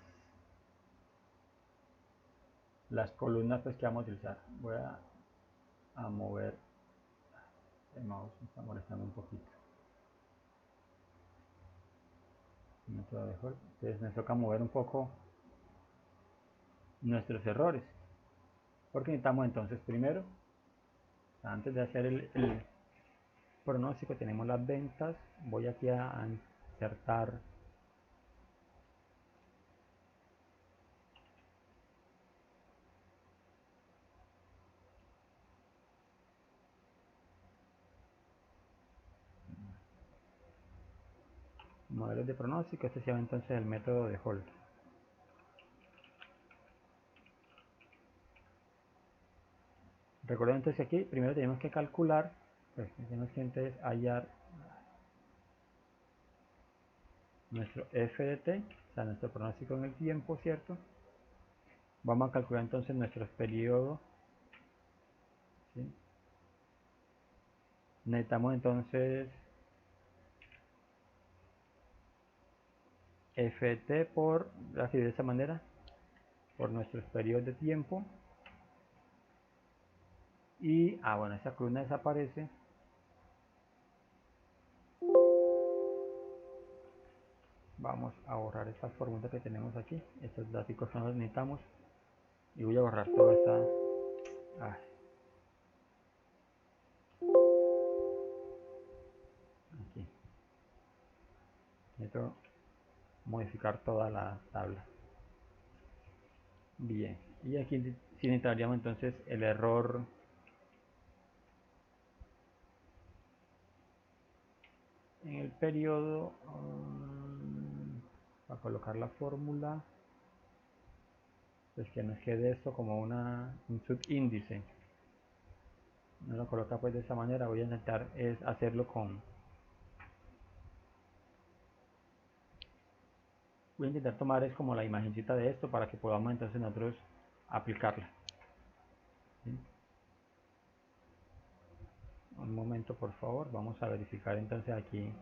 columnas pues, que vamos a utilizar. Voy a mover el mouse, me está molestando un poquito. Método de Holt. Entonces, nos toca mover un poco nuestros errores. Porque necesitamos entonces primero, antes de hacer pronóstico, tenemos las ventas. Voy aquí a insertar modelos de pronóstico. Este se llama entonces el método de Holt. Recuerden entonces aquí primero tenemos que calcular, pues tenemos que entonces hallar nuestro FDT, o sea, nuestro pronóstico en el tiempo, ¿cierto? Vamos a calcular entonces nuestros periodos, ¿sí? Necesitamos entonces FT por, así de esa manera, por nuestros periodos de tiempo. Y, bueno, esa columna desaparece. Vamos a borrar esta fórmula que tenemos aquí. Estos datos no los necesitamos. Y voy a borrar toda esta... aquí. Necesito modificar toda la tabla. Bien. Y aquí sí necesitaríamos entonces el error... en el periodo... para colocar la fórmula, pues que nos quede esto como un subíndice. No lo coloca pues de esa manera. Voy a intentar es hacerlo con... voy a intentar tomar es como la imagencita de esto para que podamos entonces nosotros aplicarla. ¿Sí? Un momento por favor, vamos a verificar entonces aquí.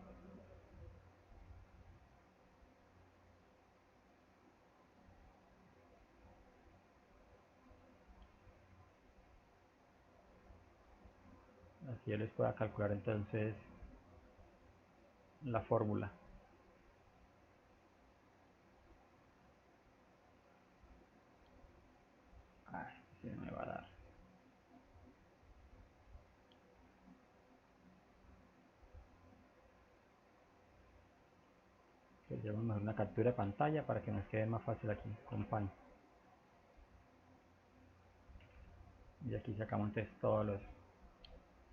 Así yo les pueda calcular entonces la fórmula. Si no me va a dar. Pues llevamos una captura de pantalla para que nos quede más fácil aquí con pan. Y aquí sacamos entonces todos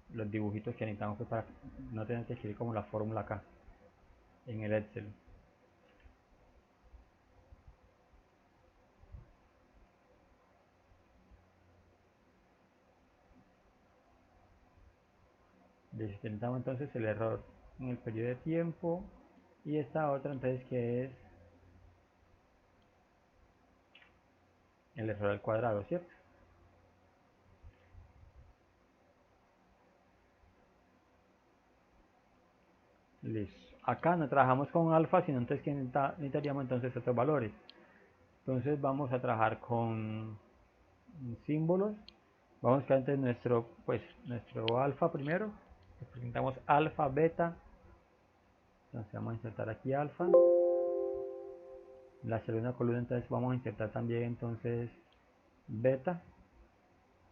los dibujitos que necesitamos pues para no tener que escribir como la fórmula acá en el Excel. Necesitamos entonces el error en el periodo de tiempo y esta otra entonces que es el error al cuadrado, ¿cierto? Listo. Acá no trabajamos con alfa, sino entonces que necesitaríamos entonces otros valores. Entonces vamos a trabajar con símbolos. Vamos a buscar entonces nuestro alfa primero. Representamos alfa, beta. Entonces vamos a insertar aquí alfa. En la segunda columna entonces vamos a insertar también entonces beta.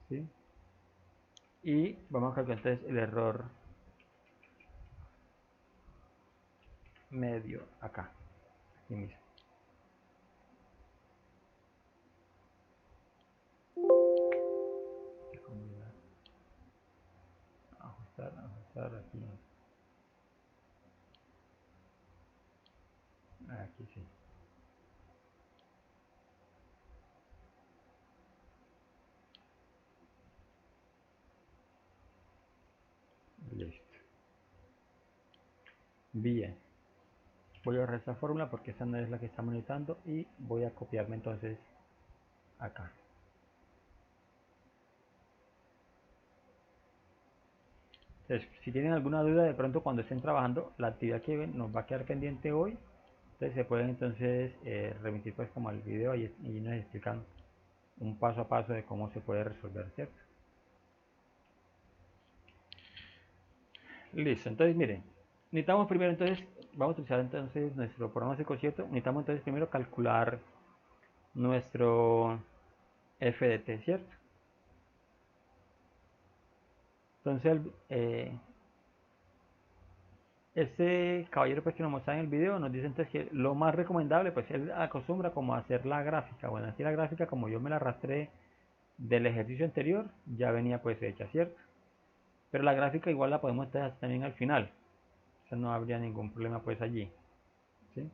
¿Sí? Y vamos a calcular entonces el error medio acá, aquí mismo. Ajustar aquí. Aquí sí. Listo. Bien. Voy a borrar esta fórmula porque esa no es la que estamos necesitando y voy a copiarme entonces acá. Entonces, si tienen alguna duda de pronto cuando estén trabajando, la actividad que ven nos va a quedar pendiente hoy. Entonces se pueden entonces remitir pues como al video y nos explican un paso a paso de cómo se puede resolver, ¿cierto? Listo, entonces miren, necesitamos primero entonces, vamos a utilizar entonces nuestro pronóstico, ¿cierto? Necesitamos entonces primero calcular nuestro FDT, ¿cierto? Entonces Este caballero pues que nos mostraba en el video nos dice entonces que lo más recomendable, pues él acostumbra como a hacer la gráfica. Bueno, aquí la gráfica, como yo me la arrastré del ejercicio anterior, ya venía pues hecha, ¿cierto? Pero la gráfica igual la podemos hacer también al final, o sea, no habría ningún problema pues allí, ¿sí?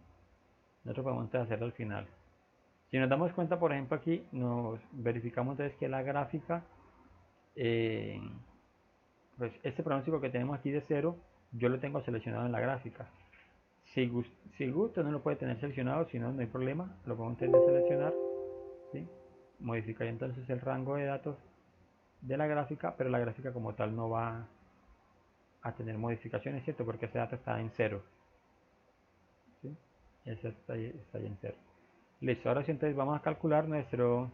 Nosotros podemos entonces hacerlo al final. Si nos damos cuenta, por ejemplo, aquí nos verificamos entonces que la gráfica, eh, pues este pronóstico que tenemos aquí de 0, yo lo tengo seleccionado en la gráfica. Si gusta, no lo puede tener seleccionado, si no, no hay problema, lo podemos tener seleccionar, ¿sí? Modificar entonces el rango de datos de la gráfica, pero la gráfica como tal no va a tener modificaciones, ¿cierto? Porque ese dato está en 0, ¿sí? Ese está ahí en 0. Listo, ahora sí, entonces vamos a calcular nuestro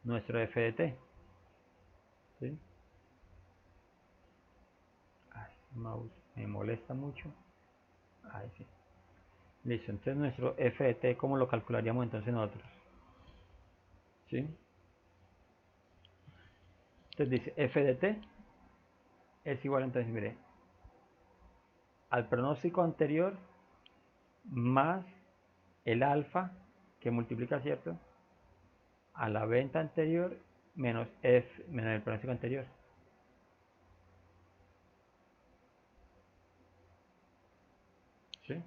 FDT, ¿sí? Ay, mouse me molesta mucho. Ahí sí. Listo, entonces nuestro FDT, ¿cómo lo calcularíamos entonces nosotros? ¿Sí? Entonces dice FDT es igual, entonces mire, al pronóstico anterior más el alfa que multiplica, ¿cierto? A la venta anterior menos F menos el pronóstico anterior. ¿Sí?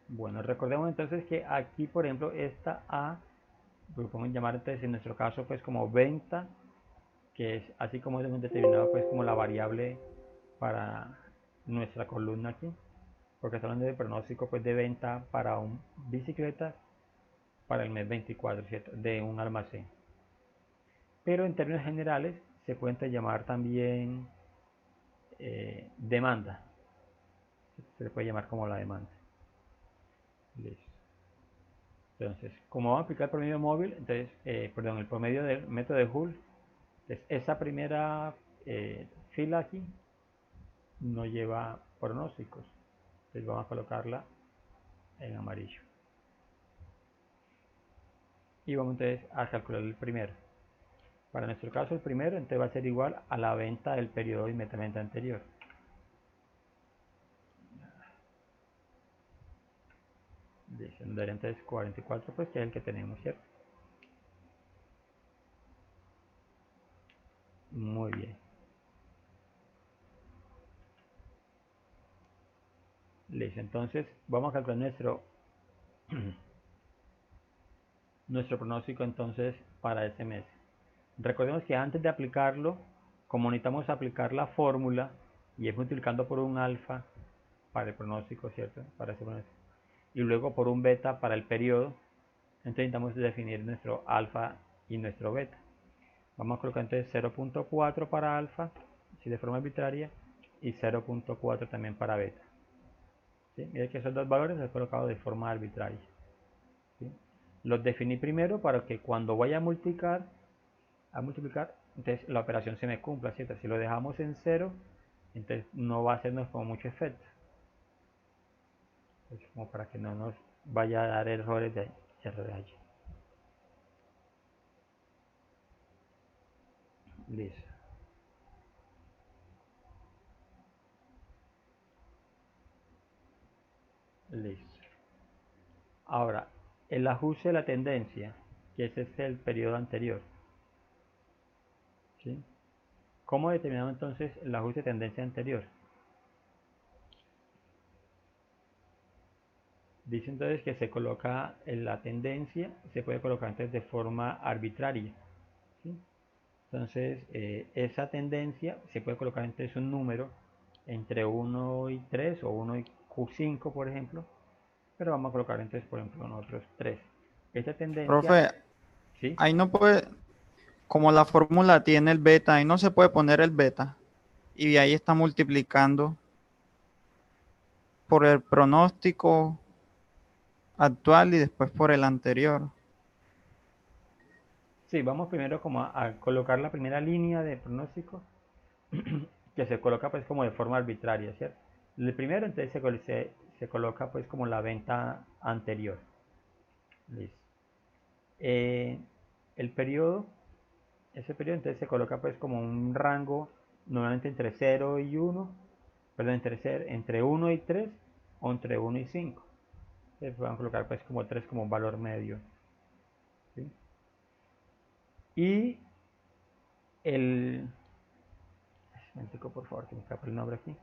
Bueno, recordemos entonces que aquí, por ejemplo, esta A, lo podemos llamar entonces en nuestro caso pues como venta, que es así como hemos determinado pues como la variable para nuestra columna aquí, porque está hablando de pronóstico pues de venta para un bicicleta para el mes 24, ¿cierto? De un almacén. Pero en términos generales se puede llamar también demanda, se le puede llamar como la demanda. Listo. Entonces, como vamos a aplicar el promedio móvil, entonces, perdón, el promedio del método de Hull, entonces esa primera fila aquí no lleva pronósticos, entonces vamos a colocarla en amarillo. Y vamos entonces a calcular el primero. Para nuestro caso, el primero entonces va a ser igual a la venta del periodo inmediatamente anterior. Listo, nos daría entonces 44, pues que es el que tenemos, ¿cierto? Muy bien. Listo, entonces vamos a calcular nuestro pronóstico entonces para ese mes. Recordemos que antes de aplicarlo, como necesitamos aplicar la fórmula y es multiplicando por un alfa para el pronóstico, ¿cierto? Para ese pronóstico. Y luego por un beta para el periodo, entonces necesitamos definir nuestro alfa y nuestro beta. Vamos a colocar entonces 0.4 para alfa, si de forma arbitraria, y 0.4 también para beta. ¿Sí? Mira que esos dos valores los he colocado de forma arbitraria. ¿Sí? Los definí primero para que cuando vaya a multiplicar, entonces la operación se me cumpla, ¿cierto? Si lo dejamos en 0, entonces no va a hacernos como mucho efecto. Entonces, como para que no nos vaya a dar errores de RH. Listo. Listo. Ahora, el ajuste de la tendencia, que ese es el periodo anterior. ¿Sí? ¿Cómo determinamos entonces el ajuste de tendencia anterior? Dice entonces que se coloca en la tendencia, se puede colocar entonces de forma arbitraria. ¿Sí? Entonces, esa tendencia se puede colocar entonces un número entre 1 y 3 o 1 y 5, por ejemplo. Pero vamos a colocar entonces, por ejemplo, nosotros 3. Esta tendencia, Profe, ¿sí? ahí no puede, como la fórmula tiene el beta, ahí no se puede poner el beta. Y de ahí está multiplicando por el pronóstico actual y después por el anterior. Sí, vamos primero como a colocar la primera línea de pronóstico que se coloca pues como de forma arbitraria, ¿cierto? El primero entonces se coloca pues como la venta anterior. Listo. El periodo, ese periodo entonces se coloca pues como un rango normalmente entre 0 y 1, perdón, entre 1 y 3 o entre 1 y 5. Vamos a colocar pues como 3 como un valor medio. ¿Sí? Y el... Un momentico, por favor, que me escapa el nombre aquí.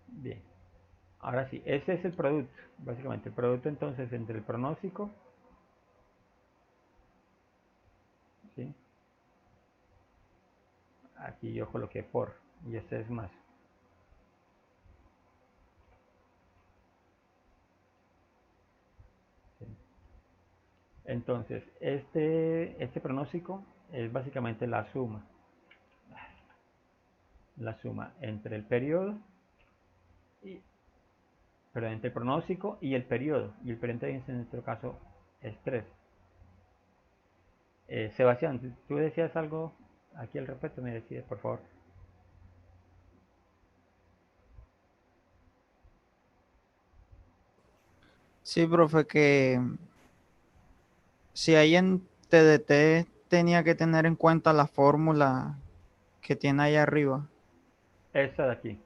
Bien. Ahora sí, ese es el producto, básicamente. El producto entonces entre el pronóstico, ¿sí? Aquí yo coloqué por, y este es más. ¿Sí? Entonces, este pronóstico es básicamente la suma entre el periodo, y, perdón, entre el pronóstico y el periodo. Y el periodo en nuestro caso es 3. Sebastián, tú decías algo aquí al respecto, me decías, por favor. Sí, profe, que si ahí en TDT tenía que tener en cuenta la fórmula que tiene ahí arriba. Esta de aquí.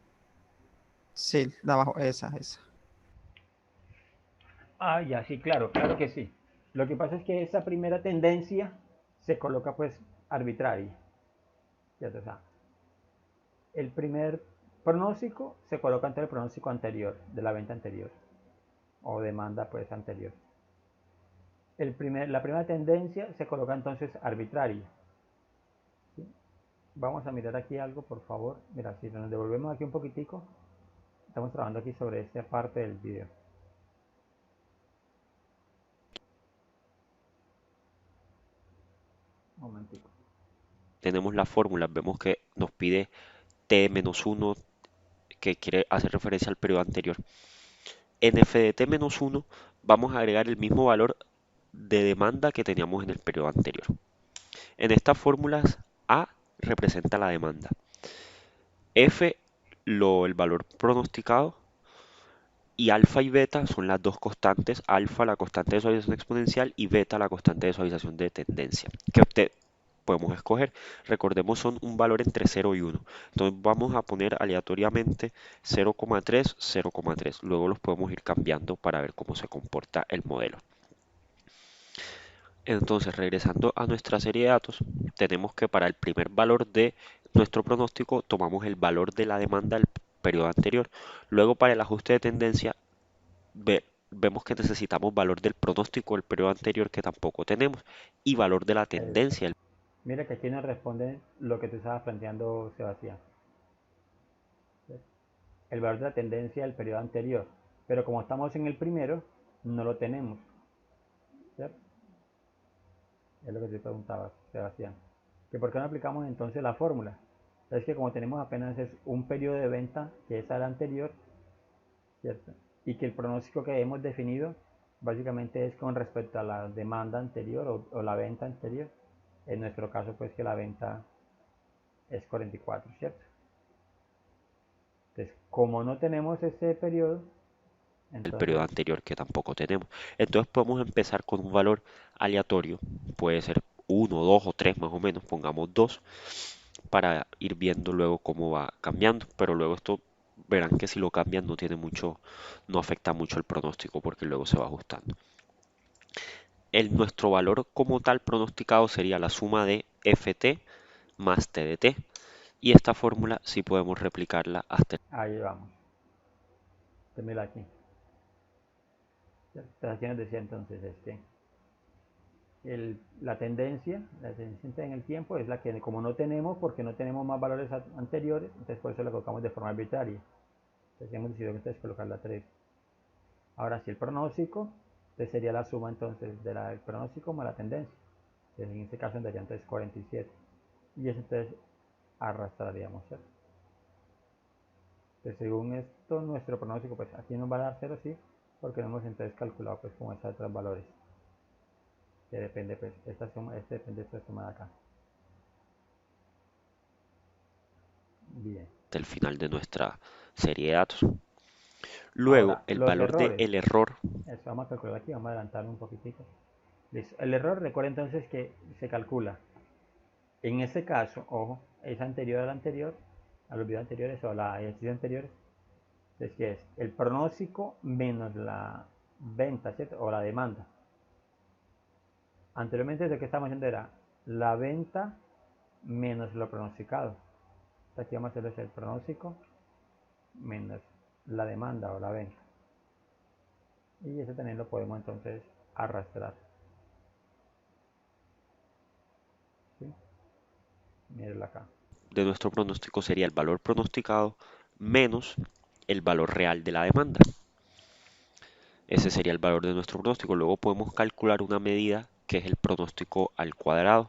Sí, de abajo, esa. Ah, ya, sí, claro, claro que sí. Lo que pasa es que esa primera tendencia se coloca pues arbitraria. Ya te sabes. El primer pronóstico se coloca ante el pronóstico anterior, de la venta anterior, o demanda pues anterior. La primera tendencia se coloca entonces arbitraria. ¿Sí? Vamos a mirar aquí algo, por favor. Mira, si nos devolvemos aquí un poquitico, estamos trabajando aquí sobre esta parte del video. Un momentico. Tenemos la fórmula, vemos que nos pide T-1, que quiere hacer referencia al periodo anterior. En f de T-1 vamos a agregar el mismo valor de demanda que teníamos en el periodo anterior. En estas fórmulas, A representa la demanda, F el valor pronosticado, y alfa y beta son las dos constantes, alfa la constante de suavización exponencial y beta la constante de suavización de tendencia, que podemos escoger. Recordemos, son un valor entre 0 y 1. Entonces vamos a poner aleatoriamente 0,3, 0,3. Luego los podemos ir cambiando para ver cómo se comporta el modelo. Entonces, regresando a nuestra serie de datos, tenemos que para el primer valor de nuestro pronóstico tomamos el valor de la demanda del periodo anterior. Luego, para el ajuste de tendencia, vemos que necesitamos valor del pronóstico del periodo anterior, que tampoco tenemos, y valor de la tendencia. Mira que aquí nos responde lo que tú estabas planteando, Sebastián. El valor de la tendencia del periodo anterior. Pero como estamos en el primero, no lo tenemos. ¿Cierto? Es lo que te preguntaba, Sebastián. ¿Que por qué no aplicamos entonces la fórmula? Es que como tenemos apenas es un periodo de venta que es al anterior, ¿cierto? Y que el pronóstico que hemos definido básicamente es con respecto a la demanda anterior o la venta anterior. En nuestro caso, pues que la venta es 44, ¿cierto? Entonces, como no tenemos ese periodo, El periodo entonces anterior, que tampoco tenemos. Entonces podemos empezar con un valor aleatorio, puede ser 1, 2 o 3 más o menos, pongamos 2, para ir viendo luego cómo va cambiando, pero luego esto verán que si lo cambian no afecta mucho el pronóstico porque luego se va ajustando. Nuestro valor como tal pronosticado sería la suma de ft más tdt, y esta fórmula sí podemos replicarla hasta ahí vamos. Mira aquí. Aquí nos decía entonces la tendencia en el tiempo es la que como no tenemos, porque no tenemos más valores anteriores, entonces por eso la colocamos de forma arbitraria. Entonces hemos decidido entonces colocar la 3. Ahora sí, el pronóstico, entonces sería la suma entonces del pronóstico más la tendencia. Entonces, en este caso daría entonces 47. Y eso entonces arrastraríamos, ¿cierto? Entonces según esto, nuestro pronóstico, pues aquí nos va a dar 0, sí, porque no hemos entonces calculado pues como estos otros valores. Que depende pues, esta suma, depende de esta suma de acá. Bien. el final de nuestra serie de datos. Luego, Ahora, el los valor errores. del error, Eso vamos a calcular aquí, vamos a adelantarlo un poquitico. Listo. El error, recuerda entonces que se calcula. En este caso, ojo, es anterior al anterior, a los videos anteriores o a la ejercicio anteriores. Entonces, ¿qué es? El pronóstico menos la venta, ¿cierto? O la demanda. Anteriormente lo que estábamos haciendo era la venta menos lo pronosticado. Aquí vamos a hacer el pronóstico menos la demanda o la venta. Y ese también lo podemos entonces arrastrar. ¿Sí? Mírenlo acá. De nuestro pronóstico sería el valor pronosticado menos el valor real de la demanda. Ese sería el valor de nuestro pronóstico. Luego podemos calcular una medida que es el pronóstico al cuadrado,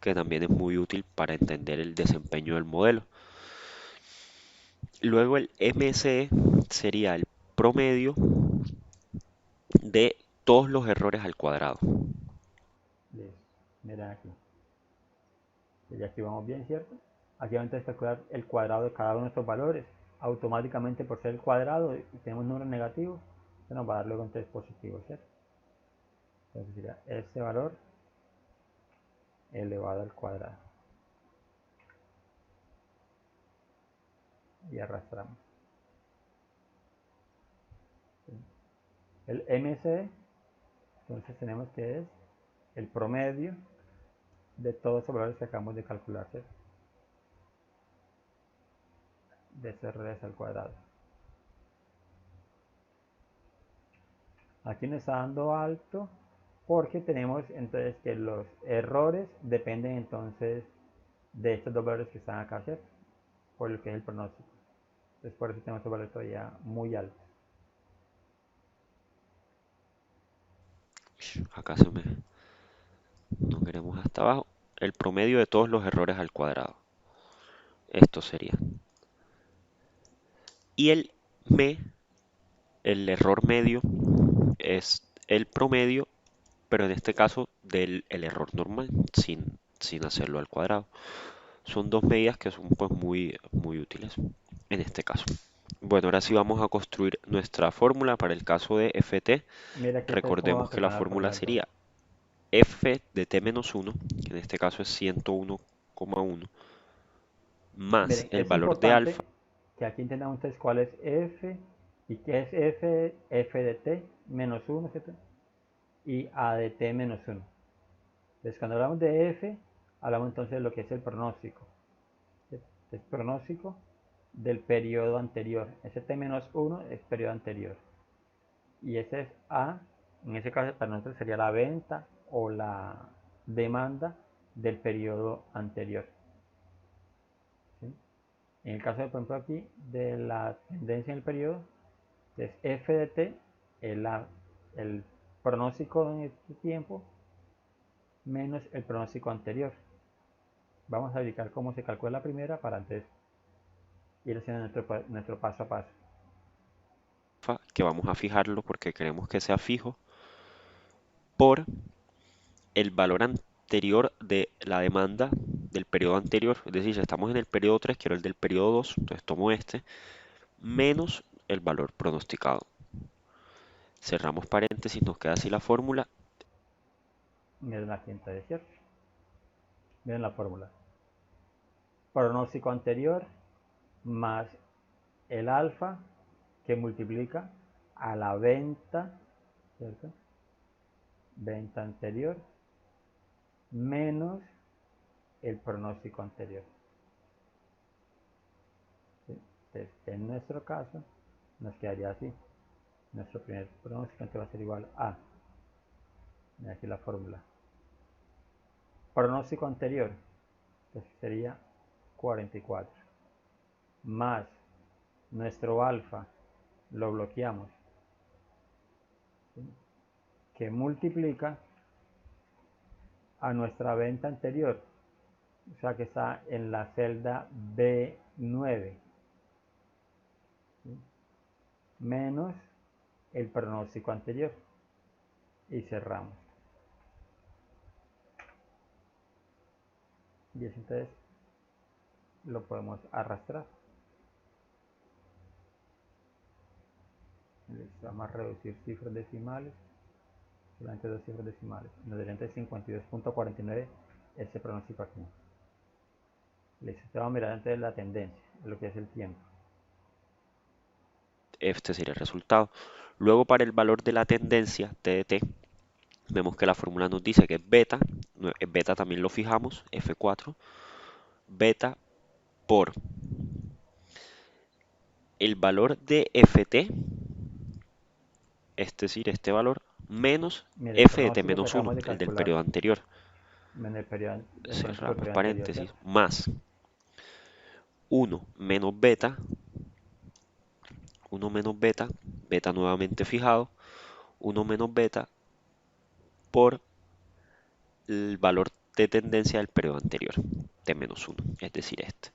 que también es muy útil para entender el desempeño del modelo. Luego el MSE sería el promedio de todos los errores al cuadrado. Listo. Miren aquí. Ya aquí vamos bien, ¿cierto? Aquí vamos a calcular el cuadrado de cada uno de estos valores. Automáticamente por ser el cuadrado y tenemos números negativos, se nos va a dar luego entonces positivo, ¿cierto? Entonces sería este valor elevado al cuadrado. Y arrastramos. El MC, entonces tenemos que es el promedio de todos los valores que acabamos de calcular, ¿cierto? De CRS al cuadrado. Aquí nos está dando alto porque tenemos entonces que los errores dependen entonces de estos dos valores que están acá, ¿cierto? Por lo que es el pronóstico. Entonces por eso tenemos estos valores todavía muy altos. Acá se me... no queremos hasta abajo. El promedio de todos los errores al cuadrado. Esto sería. Y el M, el error medio, es el promedio, pero en este caso del el error normal, sin hacerlo al cuadrado. Son dos medidas que son pues muy útiles en este caso. Bueno, ahora sí vamos a construir nuestra fórmula para el caso de ft. Mira aquí entonces cómo Recordemos vamos a que la calcular la fórmula fórmula entonces. sería f de t menos 1, que en este caso es 101,1, más Miren, el es valor de importante alfa. que aquí entendamos entonces cuál es f y qué es f de t menos 1, ¿cierto? Y a de t menos 1. Entonces cuando hablamos de f, hablamos entonces de lo que es el pronóstico. Es pronóstico del periodo anterior. Ese t menos 1 es periodo anterior. Y ese es a, en ese caso para nosotros sería la venta o la demanda del periodo anterior. ¿Sí? En el caso, por ejemplo, aquí de la tendencia en el periodo, es f de t, el pronóstico en este tiempo, menos el pronóstico anterior. Vamos a verificar cómo se calcula la primera para antes ir haciendo nuestro paso a paso. Que vamos a fijarlo porque queremos que sea fijo por el valor anterior de la demanda del periodo anterior. Es decir, si estamos en el periodo 3, quiero el del periodo 2, entonces tomo este, menos el valor pronosticado. Cerramos paréntesis, nos queda así la fórmula. Miren la quinta de cierto. Miren la fórmula. Pronóstico anterior más el alfa que multiplica a la venta, ¿cierto? Venta anterior menos el pronóstico anterior. ¿Sí? Entonces, en nuestro caso, nos quedaría así. Nuestro primer pronóstico entonces va a ser igual a, mira aquí la fórmula. Pronóstico anterior, entonces sería 44. Más nuestro alfa, lo bloqueamos, ¿sí? Que multiplica a nuestra venta anterior, o sea que está en la celda B9, ¿sí? Menos el pronóstico anterior y cerramos. Y eso entonces lo podemos arrastrar. Listo, vamos a reducir cifras decimales. solamente dos cifras decimales. Nos daría entre 52.49 ese pronóstico aquí. Listo, te vamos a mirar antes de la tendencia, lo que es el tiempo. Este sería el resultado. Luego para el valor de la tendencia, TDT, vemos que la fórmula nos dice que es beta. Beta también lo fijamos, F4. Beta por el valor de FT, es decir, este valor, menos Mire, el F de T pronóstico que menos 1, acabamos de el del calcular periodo anterior. en el pronóstico del Cerramos periodo anterior, paréntesis, ¿cierto? más 1 menos beta, 1 menos beta, beta nuevamente fijado, 1 menos beta por el valor de tendencia del periodo anterior, T menos 1, es decir, este.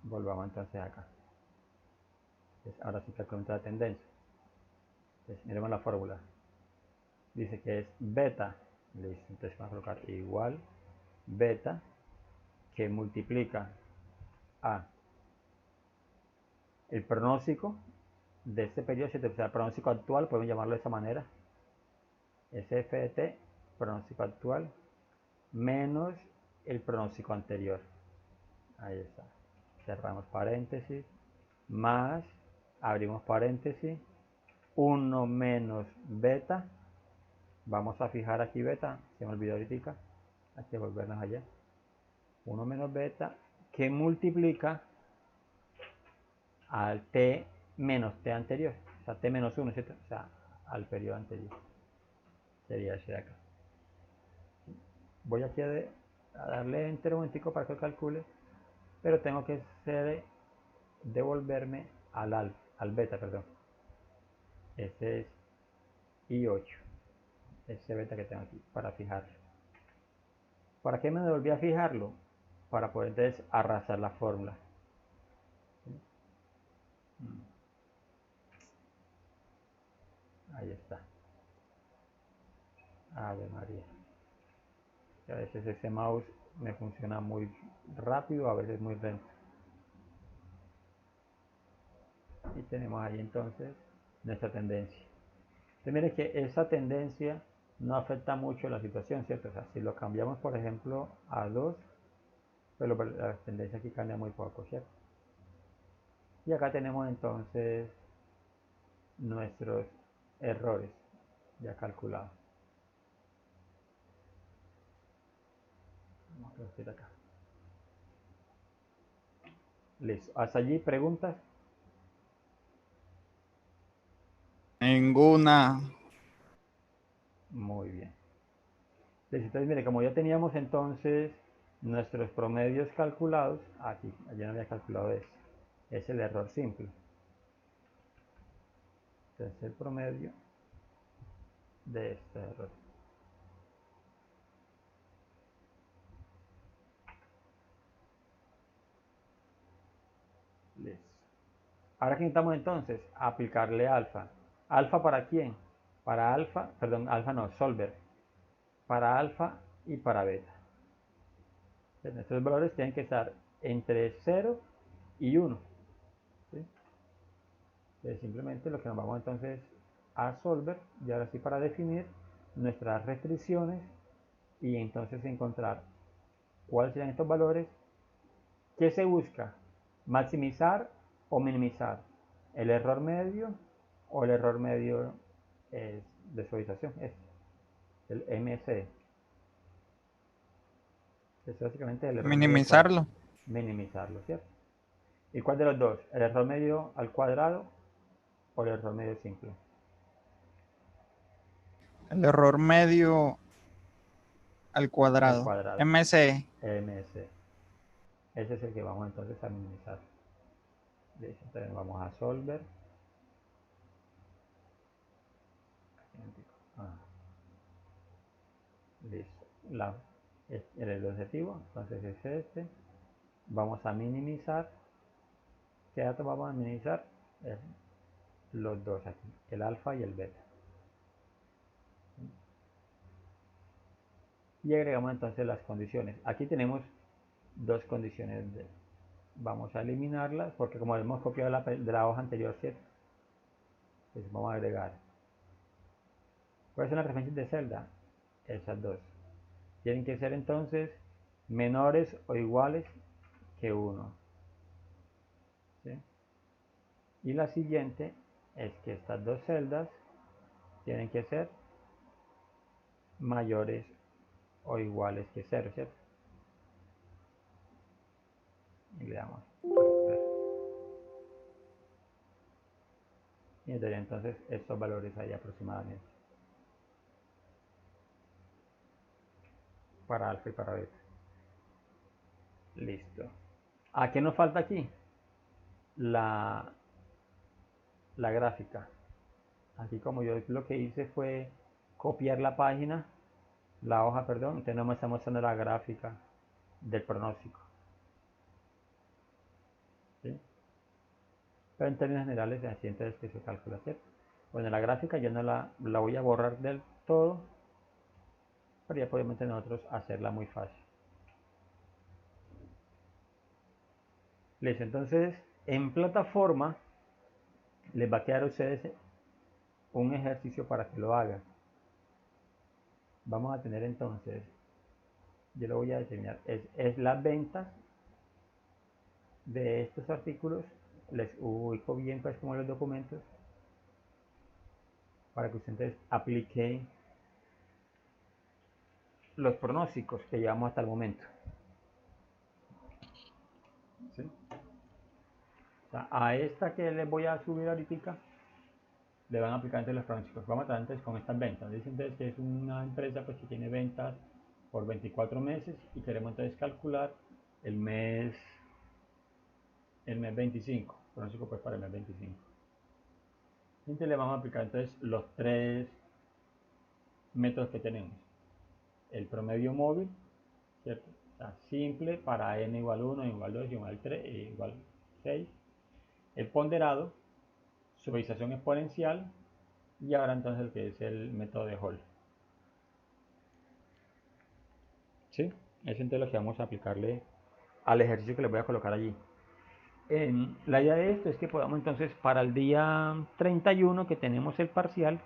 Volvamos entonces acá. Entonces, ahora sí calculamos la tendencia. Entonces, miremos la fórmula. Dice que es beta. Listo. Entonces vamos a colocar igual beta que multiplica a el pronóstico de este periodo, o sea, el pronóstico actual, podemos llamarlo de esta manera. SFT, pronóstico actual, menos el pronóstico anterior. Ahí está. Cerramos paréntesis, más, abrimos paréntesis, 1 menos beta. Vamos a fijar aquí beta, se me olvidó ahorita, hay que volvernos allá. 1 menos beta que multiplica al t menos t anterior, o sea, t menos 1, ¿cierto? O sea, al periodo anterior. Sería ese de acá. Voy aquí a darle enter un momentico para que calcule, pero tengo que devolverme al beta, perdón. Este es I8, ese beta que tengo aquí, para fijarlo. ¿Para qué me devolví a fijarlo? Para poder entonces arrasar la fórmula. Ahí está. Ave María. A veces ese mouse me funciona muy rápido, a veces muy lento. Y tenemos ahí entonces nuestra tendencia. Entonces mire que esa tendencia no afecta mucho la situación, ¿cierto? O sea, si lo cambiamos por ejemplo a 2, pues la tendencia aquí cambia muy poco, ¿cierto? Y acá tenemos entonces nuestros errores ya calculados. Vamos a decir acá. Listo. Hasta allí preguntas. Ninguna. Muy bien. Entonces, mire, como ya teníamos entonces nuestros promedios calculados, aquí, ya no había calculado eso, es el error simple. Entonces el promedio de este error. Listo. Ahora que necesitamos entonces aplicarle alfa. ¿Alfa para quién? Para alfa, perdón, alfa no, solver. Para alfa y para beta. Entonces, estos valores tienen que estar entre 0 y 1. ¿Sí? Entonces, simplemente lo que nos vamos entonces a solver, y ahora sí para definir nuestras restricciones y entonces encontrar cuáles serían estos valores. ¿Qué se busca? ¿Maximizar o minimizar? ¿El error medio o el error medio de suavización? Es el MC. Es básicamente el error medio al cuadrado. Minimizarlo. Minimizarlo, ¿cierto? ¿Y cuál de los dos? ¿El error medio al cuadrado o el error medio simple? El error medio al Al cuadrado. cuadrado. MC. MC. Ese es el que vamos entonces a minimizar. Listo, entonces vamos a solver. Ah, listo. El objetivo, entonces es este. Vamos a minimizar. ¿Qué datos vamos a minimizar? Los dos aquí, el alfa y el beta. Y agregamos entonces las condiciones. Aquí tenemos dos condiciones. Vamos a eliminarlas porque como hemos copiado de la hoja anterior, ¿cierto? Entonces vamos a agregar ¿Cuáles son las referencias de celda? Esas dos. Tienen que ser entonces menores o iguales que 1. ¿Sí? Y la siguiente es que estas dos celdas tienen que ser mayores o iguales que 0, ¿cierto? Y le damos resolver. Y nos daría entonces estos valores ahí aproximadamente para alfa y para beta. Listo. ¿A qué nos falta aquí? La gráfica. Aquí como yo lo que hice fue copiar la página, la hoja, perdón, entonces no me está mostrando la gráfica del pronóstico. ¿Sí? Pero en términos generales así entonces que se calcula, ¿cierto? Bueno, la gráfica yo no la voy a borrar del todo, pero ya podemos nosotros hacerla muy fácil. Listo, entonces en plataforma les va a quedar a ustedes un ejercicio para que lo hagan. Vamos a tener entonces, yo lo voy a determinar, es las ventas de estos artículos. Les ubico bien pues como los documentos para que ustedes apliquen los pronósticos que llevamos hasta el momento. ¿Sí? O sea, a esta que les voy a subir ahorita le van a aplicar entonces los pronósticos. Vamos a tratar entonces con estas ventas. Dicen entonces que es una empresa pues que tiene ventas por 24 meses y queremos entonces calcular el mes 25, pronóstico pues para el mes 25. Entonces le vamos a aplicar entonces los tres métodos que tenemos. El promedio móvil, ¿cierto? O sea, simple para n igual 1, igual 2, igual 3, igual 6. El ponderado, suavización exponencial y ahora entonces el que es el método de Hall. ¿Sí? Eso entonces lo que vamos a aplicarle al ejercicio que les voy a colocar allí. La idea de esto es que podamos entonces para el día 31 que tenemos el parcial,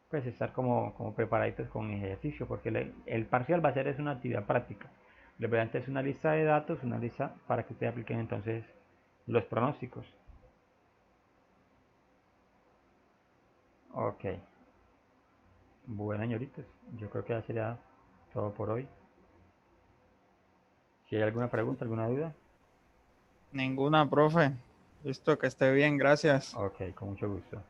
pues estar como preparaditos con ejercicio, porque el parcial va a ser es una actividad práctica. Les voy a dar entonces una lista de datos, una lista para que ustedes apliquen entonces los pronósticos. Ok. Bueno, señoritos, yo creo que ya sería todo por hoy. Si hay alguna pregunta, alguna duda. Ninguna, profe. Listo, que esté bien, gracias. Ok, con mucho gusto.